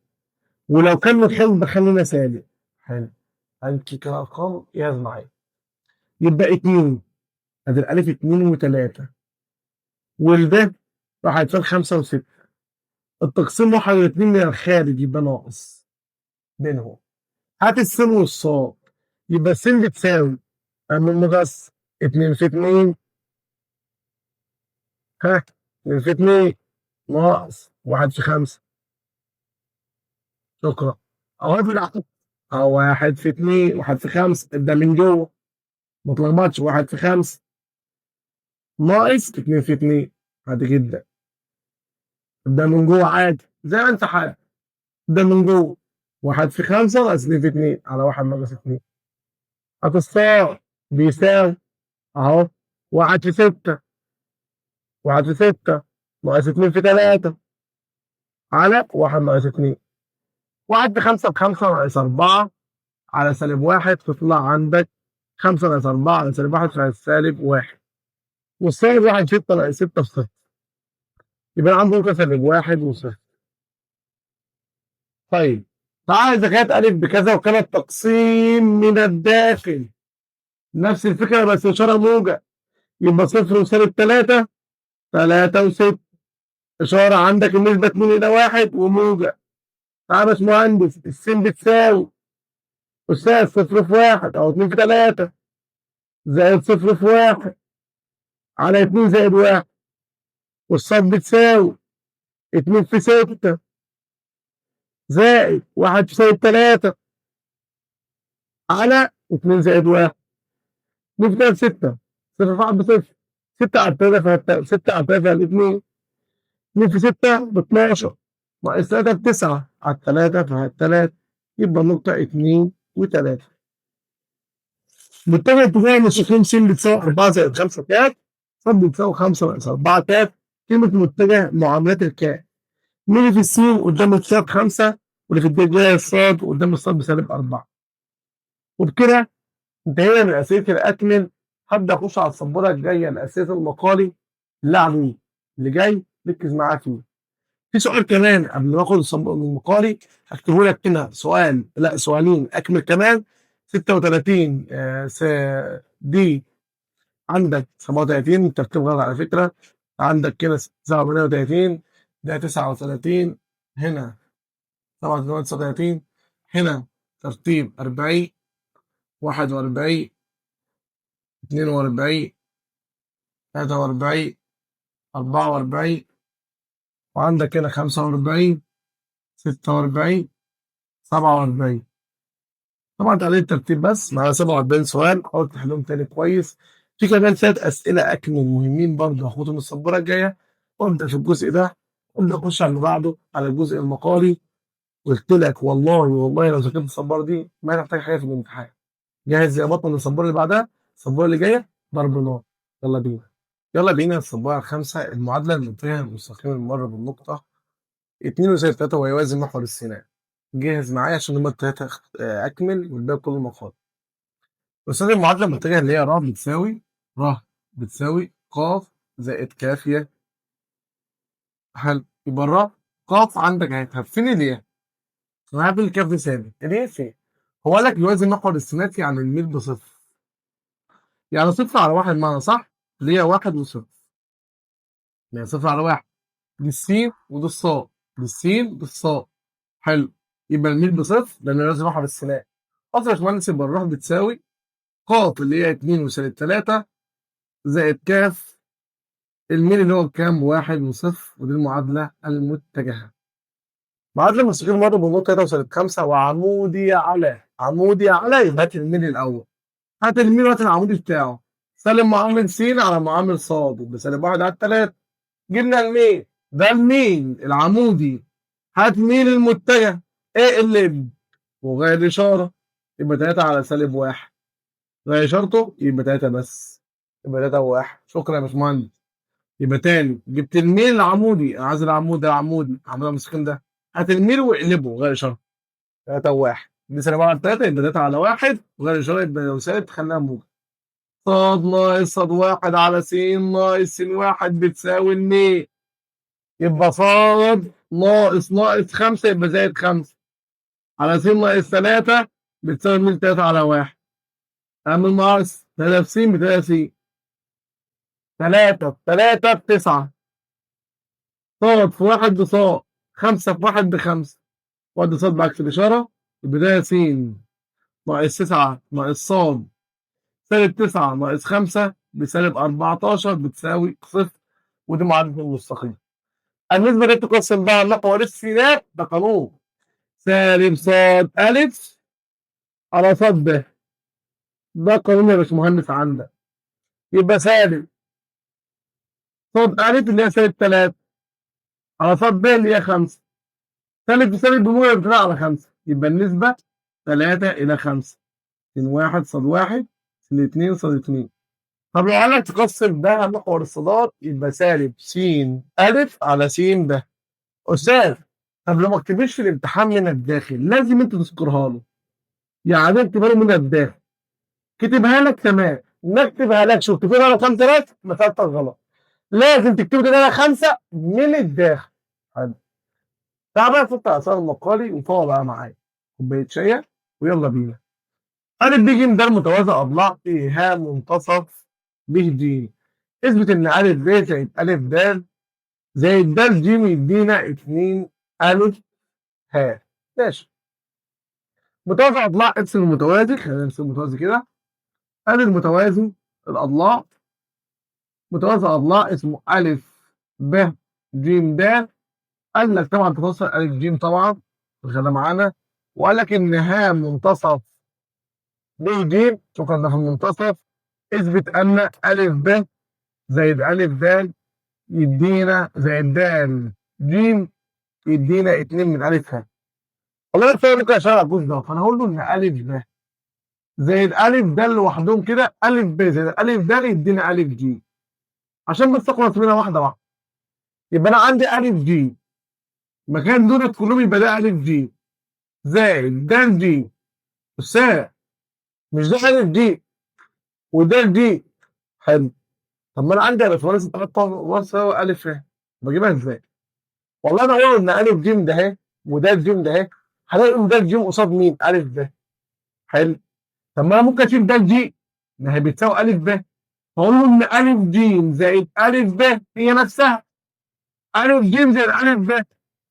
ولو كان من الخارج بخلي لنا سالب. حلو. هنكي كده ارقام ياز معايا. يبقى 2 ادي الالف 2 و3 والب راح هيتفال 5 و6. التقسيم 1 و2 من الخارج يبقى ناقص بينهم. هات السين والصاد. يبقى السين بتساوي من المقص 2 في 2 ها 2 في 2 ناقص 1 في 5. شكرا. اهو في العقد اهو 1 في 2 1 في 5 ابدا من جوه ما تلخبطش. 1 في 5 ناقص 2 في 2 عادي جدا. ابدا من جوه عادي زي ما انت حابب. ابدا من جوه 1 في 5 ناقص 2 في 2 على 1 ناقص 2 هتصفار بيساوي اهو 1 في 6 1 في 6 ناقص 2 في 3 على 1 ناقص 2. 1 في 5 ب5 ناقص 4 على -1 تطلع عندك 5 ناقص 4 على -1 فسالب 1. والسالب 1 6 ناقص 6 في 0. يبقى عنده ممكن -1 و0. طيب تعالى إذا كانت أ بكذا وكانت تقسيم من الداخل نفس الفكرة بس إشارة موجب. يبقى 0 وسالب 3 3 و6. إشارة عندك النسبة 2 إلى 1 وموجب. تعالى يا باشمهندس السين بتساوي أستاذ 0 في 1 أو 2 في 3 زائد 0 في 1 على 2 زائد 1. والصاد بتساوي 2 في 6 زائد 1 في سالب 3 على 2 زائد 1. 2 في 3 6 0 في 1 بصفر. 6 على 3 6 على 3 على 2. 2 في 6 ب 12 ناقص 3 ب 9 على 3 فيها 3. يبقى النقطة 2 و3. متجه اتجاه النسختين س بتساوي 4 زائد 5 كاف. ص بتساوي 5 ناقص 4 كاف. كلمة متجه معاملات الكاف. مين اللي في السين قدام الكاف 5 واللي في اتجاه الصاد قدام الصاد بسالب 4. وبكده انتهينا من أسئلة الأكمل. هبدأ أخش على السبورة الجاية لأسئلة المقالي اللي جاي ركز معاه فيه. في سؤال كمان قبل ما آخد المقالي هكتبه لك هنا سؤال لا سؤالين أكمل كمان. 36 دي عندك 37 ترتيب غلط على فكرة. عندك كده 38 ده 39 هنا 37 هنا ترتيب 40 41 42 43 44 وعندك هنا 45 46 47. طبعا تعديل الترتيب بس مع 47 سؤال حاول تحلهم تاني كويس في كمان 3 أسئلة أكمل مهمين برضه هاخدهم من السبورة الجاية، وأبدأ في الجزء ده، وأبدأ أخش على اللي بعده على الجزء المقالي. قلت لك والله لو ذاكرت السبورة دي ما هتحتاج حاجة في الامتحان. جاهز يا بطل للسبورة اللي بعدها؟ السبورة اللي جاية ضرب نار. يلا بينا. يلا بينا السبورة الخامسة، المعادلة المنتهية المستقيم المر بالنقطة 2 - 3 ويوازي محور السيناء. جاهز معايا عشان هما التلاتة أكمل والباقي كله مقال. أستاذ المعادلة المتجهة اللي هي ر بتساوي ق زائد كافية. حلو، يبقى ق عندك اهي، فين الياء؟ أنا عارف الكاف دي ثابت، الياء فين؟ هو قال لك يوازي محور السينات يعني الميل بصفر، يعني صفر على واحد معنى صح؟ اللي هي واحد وصفر، يعني صفر على واحد، دي السين ودي الصاد، دي السين ودي الصاد. حلو، يبقى الميل بصفر لأنه يوازي محور السينات. أصل يا باشمهندس يبقى الر بتساوي ق اللي هي 2 - 3 زائد كاف الميل اللي هو بكام؟ بواحد وصفر، ودي المعادلة المتجهة. معادلة مستقيم مر بالنقطة 3 - 5 وعمودي على يبقى هات الميل الأول. هات الميل وهات العمودي بتاعه. سالب معامل س على معامل ص يبقى -1/3. جبنا الميل، ده الميل العمودي. هات ميل المتجه، اقلب وغير إشارة، يبقى 3/-1. غير إشارته يبقى 3 بس، يبقى 3 و1. شكرا يا باشمهندس. يبقى تاني جبت الميل العمودي، انا عايز العمود ده، العمود المستقيم ده. هات الميل واقلبه غير اشاره، 3 و1. دي -1/3 يبقى 3/1 وغير اشاره، يبقى لو سالب تخليها موجب. صاد ناقص صاد واحد على س ناقص س واحد بتساوي الميل، يبقى صاد ناقص 5 يبقى زائد 5 على س ناقص 3 بتساوي الميل 3/1. اعمل ناقص 3 س ب3 س، 3 ب9، صاد في واحد بصاد، 5 في واحد ب5، وادي صاد بعكس الإشارة، البداية س ناقص 9 ناقص صاد -9 ناقص 5 -14 بتساوي صفر، ودي معادلة المستقيم. النسبة التي تقسم بها محور السينات ده قانون سالب صاد ألف على صاد ب، ده قانون يا باشمهندس عندك. يبقى سالب صاد ألف اللي هي -3 على صاد ب اللي هي 5، سالب بسالب بموجب 2 على 5، يبقى النسبة 3/5، س واحد صاد واحد س 2 صاد 2. طب لو قال لك تقسم ده محور الصادات يبقى سالب س ألف على س ب. أستاذ طب لو ما كتبش في الامتحان من الداخل لازم أنت تذكرها له، يعني اكتبها له من الداخل. كتبها لك تمام، ما اكتبها لكش وكتبها لك 5 مسألتك غلط. لازم تكتب لي ده 5 من الداخل. حلو، تعال بقى فك آثار المقالي وفوق بقى معايا كوباية شاي ويلا بينا. أ ب ج د متوازي أضلاع فيها منتصف ب د. اثبت إن أ ب زائد أ د زائد د ج يدينا 2 أ ه. ماشي. متوازي أضلاع ارسم المتوازي، خلينا نرسم المتوازي كده. أدي المتوازي الأضلاع، متوازي أضلاع اسمه أ ب ج د. قال لك طبعا تفاصيل أ ج طبعا شغالة معانا، وقال لك إن ه منتصف ب ج، شكرا ده في المنتصف. اثبت أن أ ب زائد أ د يدينا زائد د ج يدينا 2 من أ ه. والله بس ممكن اشتغل على الجزء ده، فانا هقول له ان أ ب زائد أ د لوحدهم كده، أ ب زائد أ د يدينا أ ج، عشان بس اخلص منها واحده واحده. يبقى انا عندي أ ج مكان دول كلهم يبقى ده أ ج زائد د ج. استاذ مش ده أ ج وده ج؟ حلو. طب ما انا عندي يا باشمهندس 3 وساوي أ ه، بجيبها ازاي؟ والله انا هقول ان أ ج ده اهي وده ج ده اهي، هلاقي ان ده ج قصاد مين؟ أ ب. حلو. طب ما انا ممكن اشيل ده ج، ما هي بتساوي أ ب، فاقول له ان أ ج زائد أ ب هي نفسها أ ج زائد أ ب.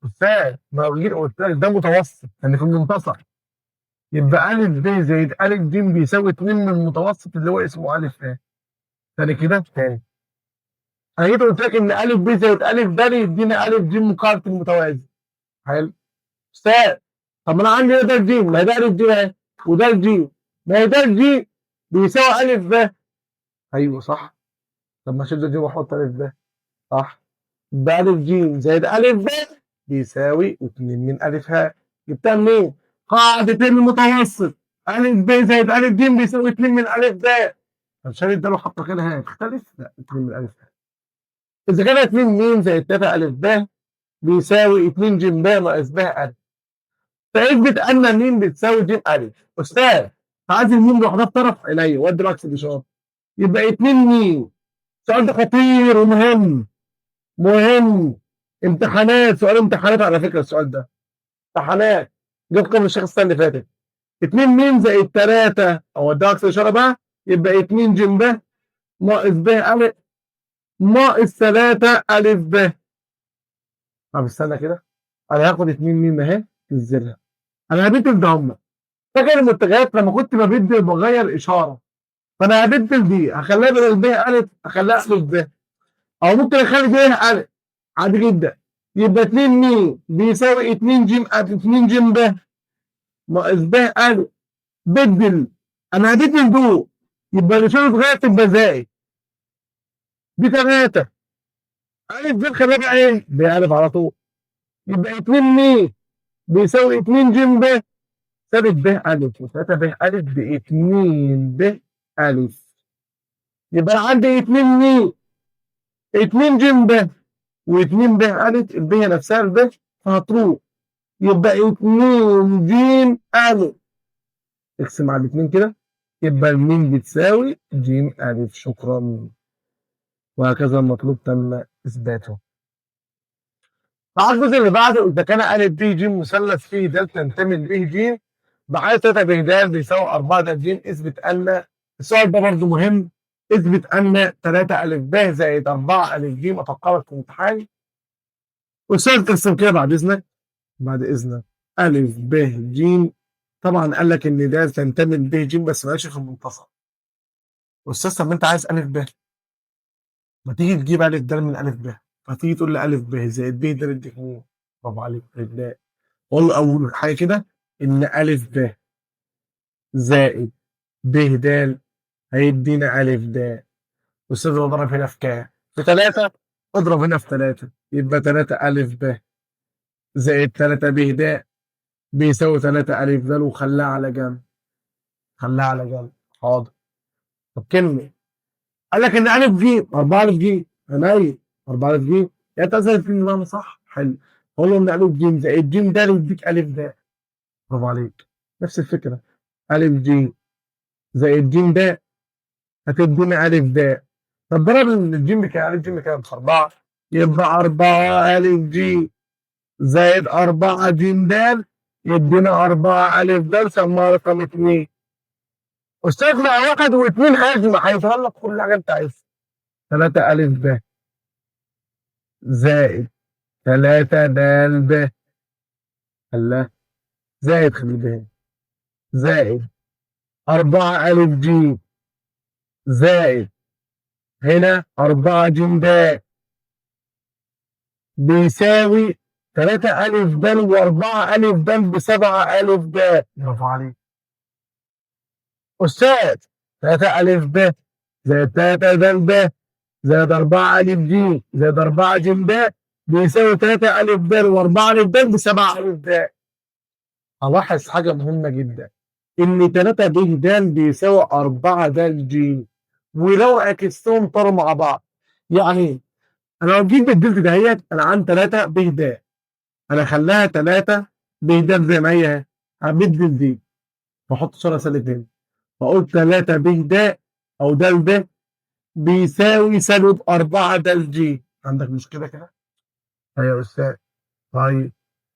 استاذ ما جيت قلت لك ده متوسط يعني في المنتصف، يبقى أ ب زائد أ ج بيساوي 2 من المتوسط اللي هو اسمه أ ه. تاني كده تاني، انا جيت قلت لك ان أ ب زائد أ د يدينا أ ج مقارنة المتوازي. حلو. استاذ طب ما انا عندي ده ج، ما هي ده أ ج اهي وده ج، ما هي ده ج بيساوي أ ب. ايوه صح. طب ما اشيل دي واحط الف ب. صح. يبقى الف ج زائد الف ب بيساوي 2 من الف ه. جبتها منين؟ قاعدة المتوسط. الف ب زائد الف ج بيساوي 2 من الف ب. طب شال ده لو حط مكانها هتختلف؟ لا، 2 من الف ه. اذا كان 2 م زائد 3 الف ب بيساوي 2 ج ب ناقص ب الف. فاثبت ان م بتساوي ج الف. استاذ، عايز الميم لوحدها بطرف عينيا وادي العكس الاشاره. يبقى 2 م. السؤال ده خطير ومهم. مهم. امتحانات، سؤال امتحانات على فكره السؤال ده. امتحانات. جبكم من الشيخ السنه اللي فاتت. 2 م زائد 3 او ادي عكس الاشاره بقى. يبقى 2 ج ب ناقص ب الف ناقص 3 الف ب. طب استنى كده. انا هاخد 2 م اهي ننزلها. انا هبدل ده هم. فاكر المتغيرات لما كنت ببدل بغير اشاره. فانا هبدل دي هخليها بدل ب الف هخليها الف ب. او ممكن اخلي ب الف عادي جدا. يبقى 2 م بيساوي 2 ج 2 ج ب ناقص ب الف. بدل. انا هبدل دول. يبقى الاشاره اتغيرت تبقى زائد. دي 3 الف ب خليها بقى ايه؟ ب الف على طول. يبقى 2 م بيساوي 2 ج ب ثابت ب الف و3 ب الف ب 2 ب الف. يبقى عندي 2 م 2 ج ب و2 ب الف الب هي نفسها الب فهتروح. يبقى 2 ج الف. اقسم على الاثنين كده. يبقى الميم بتساوي ج الف. شكرا. وهكذا المطلوب تم اثباته. مع الجزء اللي بعده، اذا كان ا ب ج مثلث فيه د تنتمي ل ب ج بعد 3 ب د بيساوي 4 د ج. اثبت ان السؤال ده برضه مهم. اثبت ان 3 ا ب زائد 4 ا ج افكرك في الامتحان. والسؤال ترسم كده بعد اذنك. بعد اذنك. ا ب ج. طبعا قال لك ان ده تنتمي ل ب ج بس ماشي في المنتصف. استاذ طب انت عايز ا ب. ما تيجي تجيب ا د من ا ب. فتيجي تقول لي ا ب زائد ب د يديك مين؟ برافو عليك ب. قول اول حاجه كده ان ا ب زائد ب د هيدينا ا د. استاذ هو ضرب هنا في كام؟ في 3. اضرب هنا في 3 يبقى 3 ا ب زائد 3 ب د بيساوي 3 ا د وخلاها على جنب. خلاها على جنب. حاضر. طب كلمه. قال لك ان ا ج 4 ا ج. عينيا 4 ا ج. يعني انت زائد في صح؟ حلو. قول له ان ا ج زائد ج د يديك ا د. برافو عليك. نفس الفكره. ا ج زائد ج د هتديني ا د. طب ضرب الجيم بكام؟ ا ج بكام؟ في 4. يبقى 4 ا ج زائد 4 ج د يدينا 4 ا د سموها رقم 2. استاذ مع 1 و2 هجمه هيظهر لك كل حاجه انت عايزها. 3 ا ب زائد 3 د ب. الله. زائد خلي بالك. زائد 4 ا ج زائد هنا 4 ج د بيساوي 3 ا د و4 ا د ب7 ا د. برافو عليك. استاذ 3 ا ب زائد 3 د ب زائد 4 ا ج زائد 4 ج د بيساوي 3 ا د و4 ا د ب7 ا د. هلاحظ حاجه مهمه جدا. ان 3 ب د بيساوي 4 د ج ولو عكستهم طاروا مع بعض. يعني انا لو جيت بدلت دهيت انا عندي 3 ب د. انا خلاها 3 ب د زي ما هي اهي. هبدل دي واحط اشاره سالب هنا. فاقول 3 ب د او د ب بيساوي سالب 4 د ج. عندك مشكله كده؟ ايوه يا استاذ. طيب.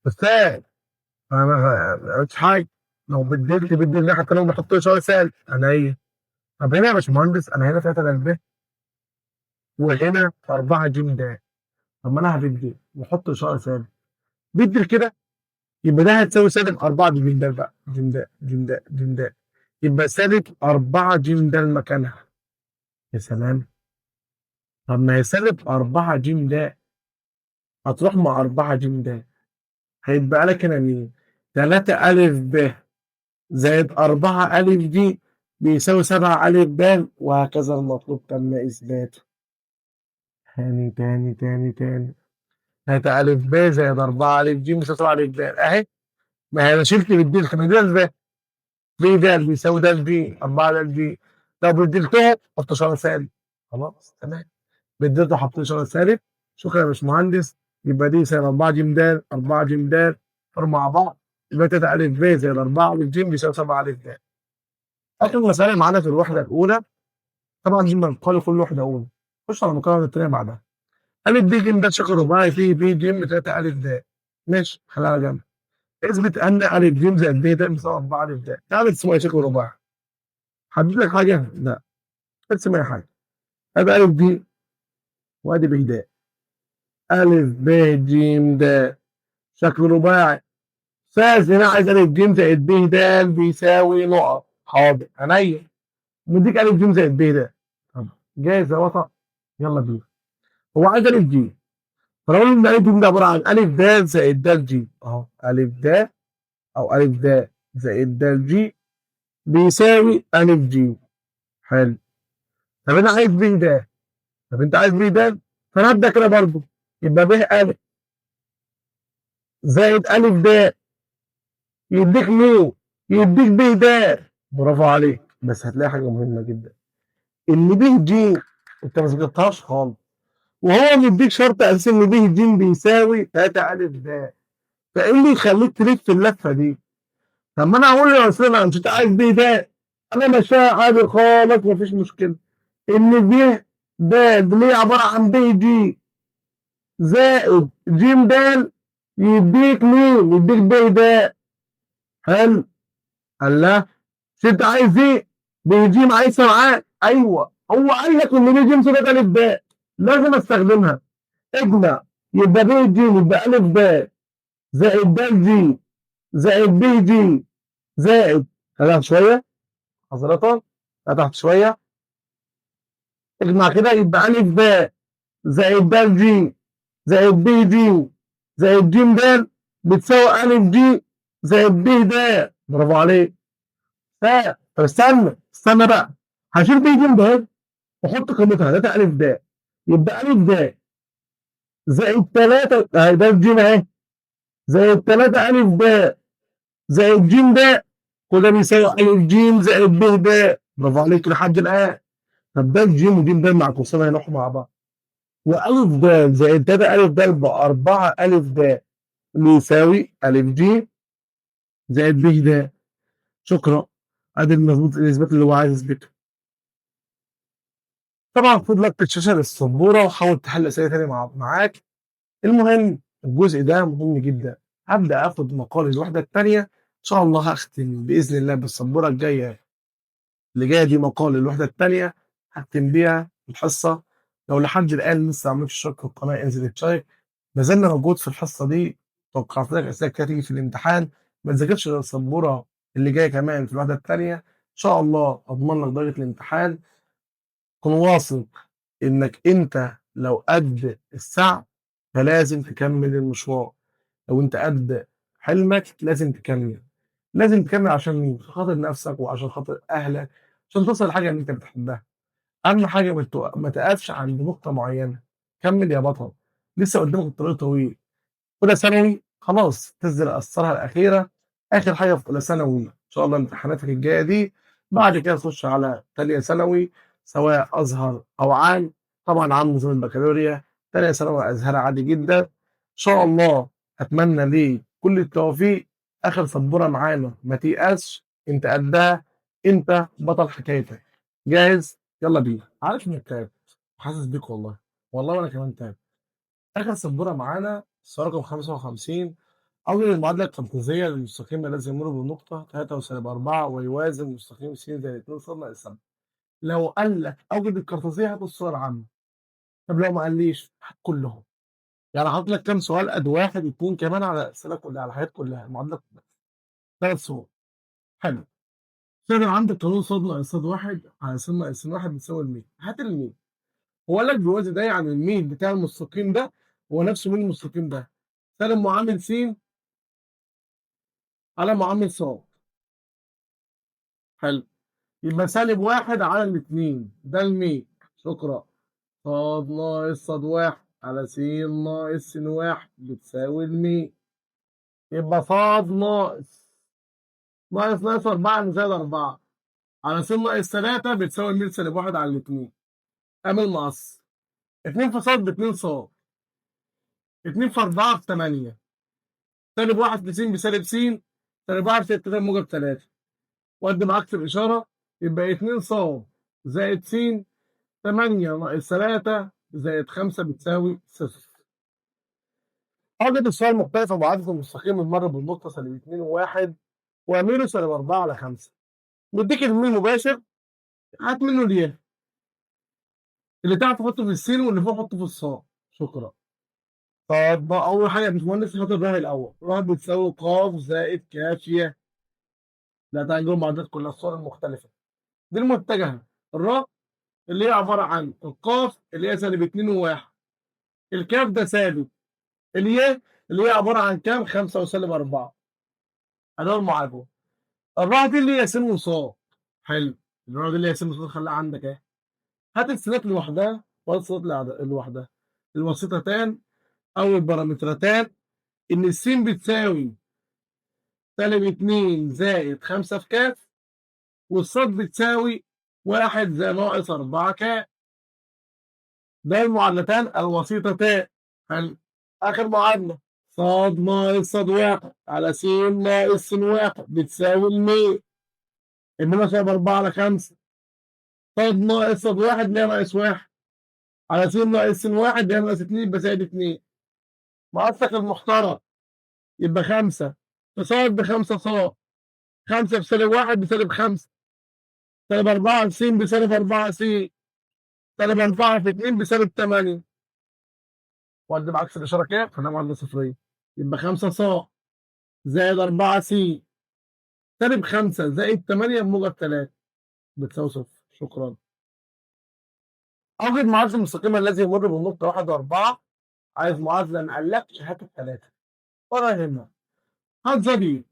استاذ انا ما قلتش حاجه. لو بدلت بدل حتى لو بحط اشاره سالب عينيا. طب هنا يا باشمهندس انا هنا 3 د ب وهنا 4 ج د. طب ما انا هبدل واحط اشاره سالب. بدل كده. يبقى ده هتساوي سالب 4 ج د بقى. ج د ج د ج د. يبقى سالب 4 ج د مكانها. يا سلام. طب ما هي سالب 4 ج د هتروح مع 4 ج د. هيتبقى لك هنا مين؟ 3 ا ب زائد 4 ا ج بيساوي 7 ألف ب، وهكذا المطلوب تم إثباته. تاني 3 ألف ب زائد 4 ألف ج بيساوي 7 ألف ب أهي. ما هي أنا شلت بالدي كان ده ب، ب د بيساوي د ب 4 د ج. لو بدلتهم حط إشارة سالب. خلاص تمام. بدلته حطيت إشارة سالب. شكرا يا باشمهندس. يبقى دي سالب 4 ج د 4 ج د مع بعض. يبقى 3 ألف ب زائد 4 ألف ج بيساوي 7 ألف د. آخر مسألة معانا في الوحدة الأولى. طبعا دي بنقال كل وحدة أولى. خش على المقارنة التانية بعدها. ألف ب ج ده شكل رباعي فيه ب ج 3 ألف د. ماشي خليها على جنب. اثبت أن ألف ج زائد ب د بيساوي 4 ألف د. تعالى اسمه إيه شكل رباعي. حدد لك حاجة؟ لا. ارسم أي حاجة. أدي ألف ج وأدي ب د. ألف ب ج د شكل رباعي. فاز هنا عايز ألف ج زائد ب د بيساوي نقط. حاضر عينيا. مديك ألف ج زائد ب د. طب جاهز يا وطن؟ يلا بينا. هو عايز ألف ج. فلو قلنا ان الف ده عباره عن الف د زائد د ج اهو. الف د او الف د زائد د ج بيساوي الف ج. حلو. طب انا عايز ب د. طب انت عايز ب د، فانا هبدا كده برضه. يبقى ب الف زائد الف د يديك نو، يديك ب د. برافو عليك. بس هتلاقي حاجه مهمه جدا، ان ب ج انت ما ذكرتهاش خالص. وهو مديك شرط اساسي ان ب ج بيساوي 3 الف د. فايه اللي يخليك تلف اللفه دي؟ طب ما انا هقول له يا استاذ انا مش عايز دي ده. انا ماشيها عادي خالص مفيش مشكله. ان دي ده اللي هي عباره عن بي جي زائد جيم د يديك مين؟ يديك بي ده. حلو. قال لا. مش انت عايز ايه؟ بي جي عايزها معاك. ايوه هو قال لك ان بي جيم صفه الف باء لازم استخدمها. اجمع. يبقى بي جي يبقى الف باء زائد د جي زائد بي جي زائد. خليها شويه حضرتك. تحت شويه. اجمع كده يبقى الف باء زائد د ج زائد بي دي زائد ج د بتساوي الف ج زائد ب د. برافو عليك. طب استنى بقى. هشيل بي ج د واحط قيمتها 3 الف د. يبقى الف د زائد 3 اهي د ج اهي زائد 3 الف د زائد ج د كده بيساوي الف ج زائد ب د. برافو عليك لحد الان. طب د ج ودي د مع قوسين هيروحوا مع بعض. وألف د زائد 3 ألف د ب 4 ألف د بيساوي ألف ج زائد ب د. شكرا. ادي المظبوط الاثبات اللي هو عايز يثبته. طبعا خد لك الشاشه للسبوره وحاول تحل اسئله تاني معاك. المهم الجزء ده مهم جدا. هبدا اخد مقال الوحده الثانيه ان شاء الله. هختم باذن الله بالسبوره الجايه اللي جايه دي مقال الوحده الثانيه. هختم بيها الحصه. لو لحد الان لسه ما عملتش اشتراك في القناه انزل اشترك. ما زلنا موجود في الحصه دي. توقعت لك اسئله كتير تيجي في الامتحان. ما تذاكرش غير السبوره اللي جايه كمان في الوحده الثانيه ان شاء الله. اضمن لك درجه الامتحان. كن واثق انك انت لو قد السعي فلازم تكمل المشوار. لو انت قد حلمك لازم تكمل. لازم تكمل عشان مين؟ عشان خاطر نفسك وعشان خاطر اهلك. عشان توصل لحاجه اللي انت بتحبها. اهم حاجه ما تقفش عند نقطه معينه. كمل يا بطل. لسه قدامك الطريق طويل. اولى ثانوي خلاص تنزل اثرها الاخيره. اخر حاجه في اولى ثانوي ان شاء الله امتحاناتك الجايه دي. بعد كده تخش على ثانيه ثانوي سواء ازهر او عام. طبعا عام نظام البكالوريا. ثانيه ثانوي ازهر عادي جدا ان شاء الله. اتمنى ليك كل التوفيق. اخر سبوره معانا ما تيأسش. انت قدها. انت بطل حكايتك. جاهز؟ يلا بينا. عارف انك تعبت. حاسس بيك والله. والله وانا كمان تعبت. آخر سبورة معانا السؤال رقم 55. أول المعادلة التنفيذية للمستقيم الذي يمر بالنقطة 3 وسالب 4 ويوازن مستقيم س زائد 2 ص ناقص 7. لو قال لك أوجد الكارتيزية هات الصورة العامة. طب لو ما قاليش هات كلهم. يعني هحط لك كام سؤال قد واحد اتنين كمان على الأسئلة كلها على الحاجات كلها المعادلة كلها. 3 صور. حلو. استخدم عندك قانون ص ناقص ص واحد على س ناقص س واحد بتساوي الميل. هات الميل. هو قال لك بيوازي ده يعني الميل بتاع المستقيم ده هو نفسه ميل المستقيم ده. سالب معامل س على معامل ص. حلو. يبقى سالب واحد على الاتنين، ده الميل. شكرا. صاد ناقص صاد واحد على س ناقص س واحد بتساوي الميل. يبقى صاد ناقص 4 زائد 4 على س ناقص 3 بتساوي الميل سالب واحد على الاتنين. اعمل مقص. 2 في صاد ب2 صاد. 2 في 4 ب8. سالب واحد في س بسالب س. سالب واحد في 3 موجب 3. وأدي بعكس الإشارة. يبقى 2 ص زائد س 8 ناقص 3 زائد 5 بتساوي 0. أوجد السؤال مختلف معادلة المستقيم المر بالنقطة سالب 2 و1 وأميله سالب 4 على 5. مديك الميل مباشر. هات منه الياء. اللي تحت حطه في السين واللي فوق حطه في الصاد. شكرا. طب بقى أول حاجة يا باشمهندس حط الراء الأول. راء بتساوي ق زائد ك ي. لا تعالى نجيب المعادلات كلها الصور المختلفة. دي المتجهة. الراء اللي هي عبارة عن القاف اللي هي سالب 2 و1. الكاف ده ثابت. الياء اللي هي عبارة عن كام؟ 5 وسالب 4. أداة المعادلة. الراء دي اللي هي س وصاد. حلو. الراء دي اللي هي س وصاد خليها عندك أهي. هات السينات لوحدها والصاد لوحدها. الوسيطتان أو البارامترتان إن السين بتساوي سالب 2 زائد 5 في كاف، والصاد بتساوي 1 زائد ناقص 4 كاف. ده المعادلتان الوسيطتان. حلو. آخر معادلة. صاد ناقص صاد واحد على س ناقص س واحد بتساوي الميل. إنما سالب 4 على 5. صاد ناقص صاد واحد اللي هي ناقص واحد على س ناقص س واحد اللي هي ناقص 2 يبقى زائد 2. مقصك المحترم. يبقى 5 في صاد ب5 صاد. 5 في سالب واحد بسالب 5. سالب 4 س بسالب 4 س. سالب 4 في 2 بسالب 8. وأدي بعكس الإشارة كام؟ فده معادلة صفرية. يبقى 5 ص زائد 4 س سالب 5 زائد 8 موجب 3 بتساوي 0. شكرا. أوجد معادلة المستقيم الذي يمر بالنقطة 1 و4. عايز معادلة مقلقش هات الثلاثة ولا يهمك. هات ظا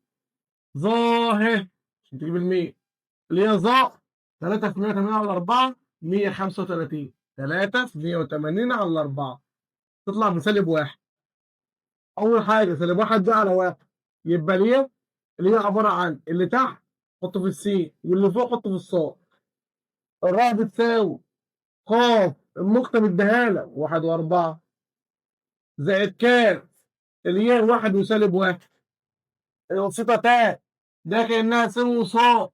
ظاهر عشان تجيب المية اللي هي ظا 3 في 180 على 4 135. 3 في 180 على 4 تطلع بسالب 1. أول حاجة سالب 1 ده على 1 يبقى ليه اللي هي عبارة عن اللي تحت حطه في السين واللي فوق حطه في الصاد. الراء بتساوي ق النقطة مديها لك 1 و4 زائد كاف اللي هي 1 وسالب 1. الوسيطة تاء ده كأنها س وصاد.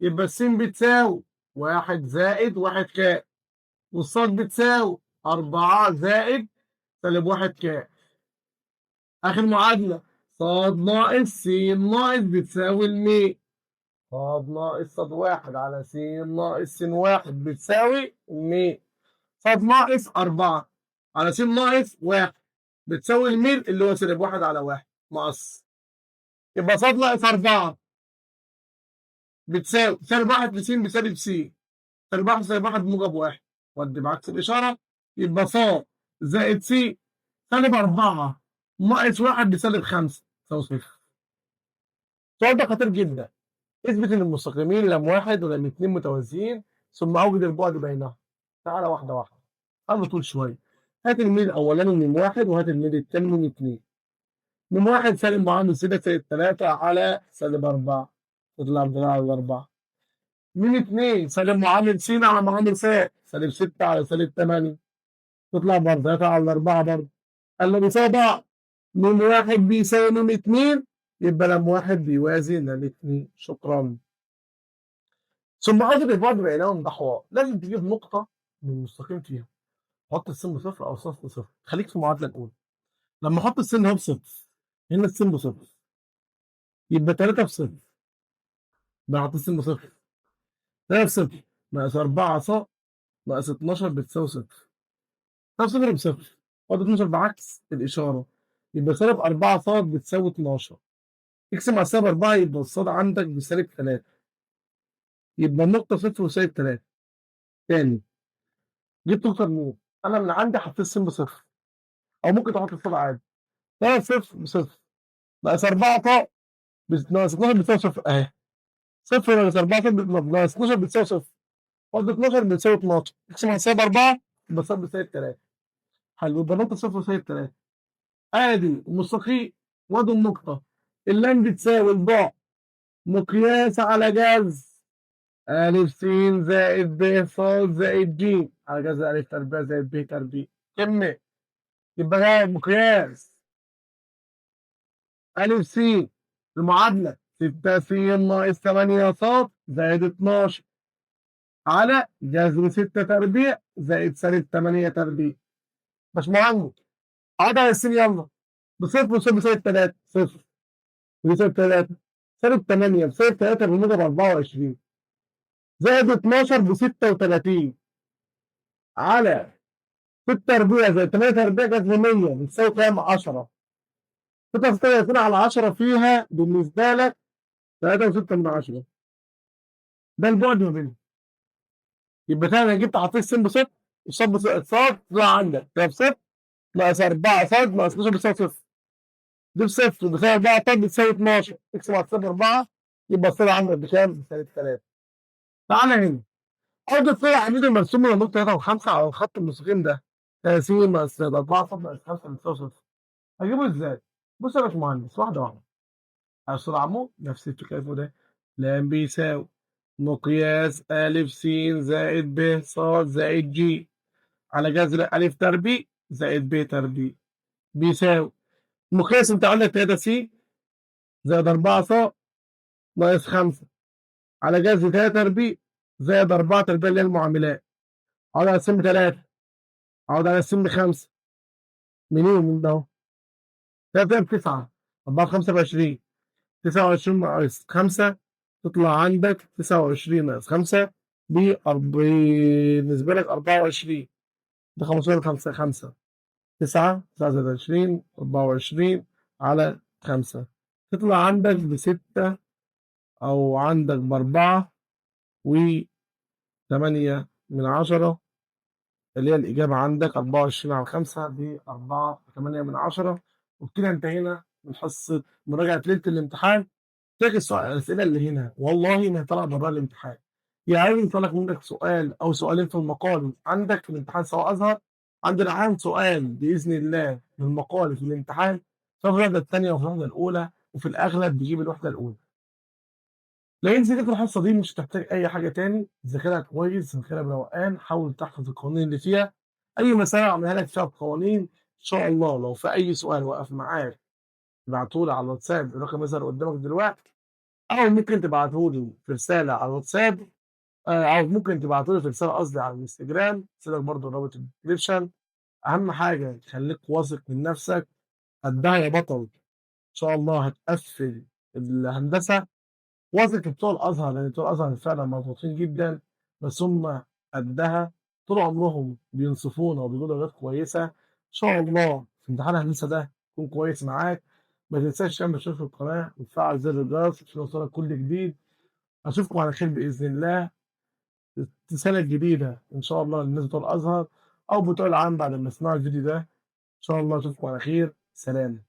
يبقى السين بتساوي 1 زائد 1 كاف والصاد بتساوي 4 زائد سالب 1 كاف. آخر معادلة. صاد ناقص س ناقص بتساوي الميل. صاد ناقص صاد واحد على س ناقص س واحد بتساوي الميل. صاد ناقص 4 على س ناقص 1 بتساوي الميل اللي هو سالب 1 على 1 مقص. يبقى صاد ناقص 4 بتساوي سالب 1 في س بسالب س. سالب 1 سالب 1 بموجب 1. ودي بعكس الإشارة. يبقى صاد زائد س سالب 4 ناقص 1 بسالب 5 تساوي 0. السؤال ده خطير جدا. اثبت ان المستقيمين لم واحد ولم اتنين متوازيين ثم اوجد البعد بينهم. تعالى واحده واحده. امر طول شويه. هات الميل الاولاني من واحد وهات الميل الثاني من اتنين. من واحد سالب معامل سالب 3 على سالب 4 تطلع على 4. من اتنين سالب معامل س على معامل سالب 6 على سالب 8 تطلع برضه 3 على 4 برضه. قال له بيساوي بعض. من واحد بيساوي من اتنين يبقى لم واحد بيوازي لم اتنين. شكرا. ثم عدد البعد بينهم ده حوار. لازم تجيب نقطة من المستقيم فيها. حط السين بصفر أو صف بصفر. خليك في المعادلة الأولى. لما أحط السين هو بصفر هنا السين بصفر يبقى 3 بصفر. بحط السين بصفر 3 بصفر ناقص 4 ص ناقص 12 بتساوي صفر. 3 صفر بصفر. حط 12 بعكس الإشارة يبقى سالب 4 ص بتساوي 12. اقسم على سالب 4 يبقى الصاد عندك بسالب 3. يبقى النقطة صفر وسالب 3. تاني جبت نقطة منين؟ أنا من عندي حطيت السين بصفر أو ممكن تحط الصاد عادي. 3 صفر بصفر ناقص 4 طاء ناقص 12 بتساوي صفر أهي. صفر ناقص 4 ناقص 12 بتساوي صفر، برضه 12 بتساوي 12، اقسم على سالب 4 يبقى صفر بسالب 3. حلو، يبقى نقطة صفر وسالب 3. ادي المستقيم وادي النقطة. اللام بتساوي البعد مقياس على جذر ألف س زائد ب ص زائد ج على جذر ألف تربيع زائد ب تربيع كمية. يبقى ده مقياس ألف س المعادلة 6 س ناقص 8 ص زائد 12 على جذر 6 تربيع زائد سالب 8 تربيع. باشمهندس عدد السين يلا بصفر وصفر بسالب 3 صفر بسالب 3 سالب 8 بسالب 3 بموجب 24 زائد 12 ب 36 على 6 تربيع زائد 8 تربيع جذر 100 بتساوي كام؟ 10. 36 على 10 فيها بالنسبة لك 3.6 من 10. ده البعد ما بينهم. يبقى تاني انا جبت حطيت س بصفر وصاد بصفر صاد طلع عندك ده بصفر ناقص 4 صاد ناقص 12 بتساوي صفر. دي بصفر بتساوي 4 صاد بتساوي 12 اكس مع صفر 4 يبقى الصاد عندك بكام؟ بسالب 3. تعالى هنا عرض الصاد عمود المرسوم من نقطة 3 و5 على الخط المستقيم ده 30 ناقص 4 صاد ناقص 5 بتساوي صفر. هجيبه ازاي؟ بص يا باشمهندس واحدة واحدة. أصل العمود نفس الفكرة ده لام بيساوي مقياس ألف س زائد ب ص زائد ج على جذر ألف تربيع زائد ب تربيع بيساوي مقياس أنت عندك 3 س زائد 4 ص ناقص 5 على جذر 3 تربيع زائد 4 تربيع اللي هي المعاملات. أقعد أقسم 3 أقعد أقسم 5 منين ومن ده أهو 3 9 4 5 ب 20 29 ناقص 5 تطلع عندك 29 ناقص 5 بالنسبة لك 24 ده 15 5 5 9 9 زائد 20 24 على 5 تطلع عندك ب6 أو عندك ب4 و8 من 10 اللي هي الإجابة عندك 24 على 5 دي 4 8 من 10. وبكده انتهينا من حصة مراجعة ليلة الامتحان. فاكر الأسئلة اللي هنا والله ما طلع بره الامتحان. يعني طلع منك سؤال أو سؤالين في المقال عندك في الامتحان سواء أزهر عندنا عام سؤال بإذن الله من المقال في الامتحان سواء في الوحدة الثانية وفي الوحدة الأولى وفي الأغلب بيجيب الوحدة الأولى. لو ذاكرت الحصة دي مش هتحتاج أي حاجة تاني، ذاكرها كويس ذاكرها بروقان حاول تحفظ القوانين اللي فيها. أي مسألة أعملها لك فيها بقوانين إن شاء الله. لو في أي سؤال وقف معاك ابعتهولي على الواتساب الرقم يظهر قدامك دلوقتي أو ممكن تبعتهولي في رسالة على الواتساب أو ممكن تبعتهولي في رسالة قصدي على الانستجرام سيبك برضه الرابط في الديسكريبشن. أهم حاجة خليك واثق من نفسك قدها يا بطل. إن شاء الله هتقفل الهندسة. واثق في بتوع الأزهر لأن بتوع الأزهر فعلا مضغوطين جدا بس هم قدها طول عمرهم بينصفونا وبيجيبوا درجات كويسة. إن شاء الله في امتحان الهندسة ده يكون كويس معاك. ما تنساش تعمل اشتراك في القناة وتفعل زر الجرس عشان يوصلك كل جديد. أشوفكم على خير بإذن الله السنة الجديدة إن شاء الله للناس بتوع الأزهر أو بتوع العام بعد ما يسمعوا الفيديو ده. إن شاء الله أشوفكم على خير. سلام.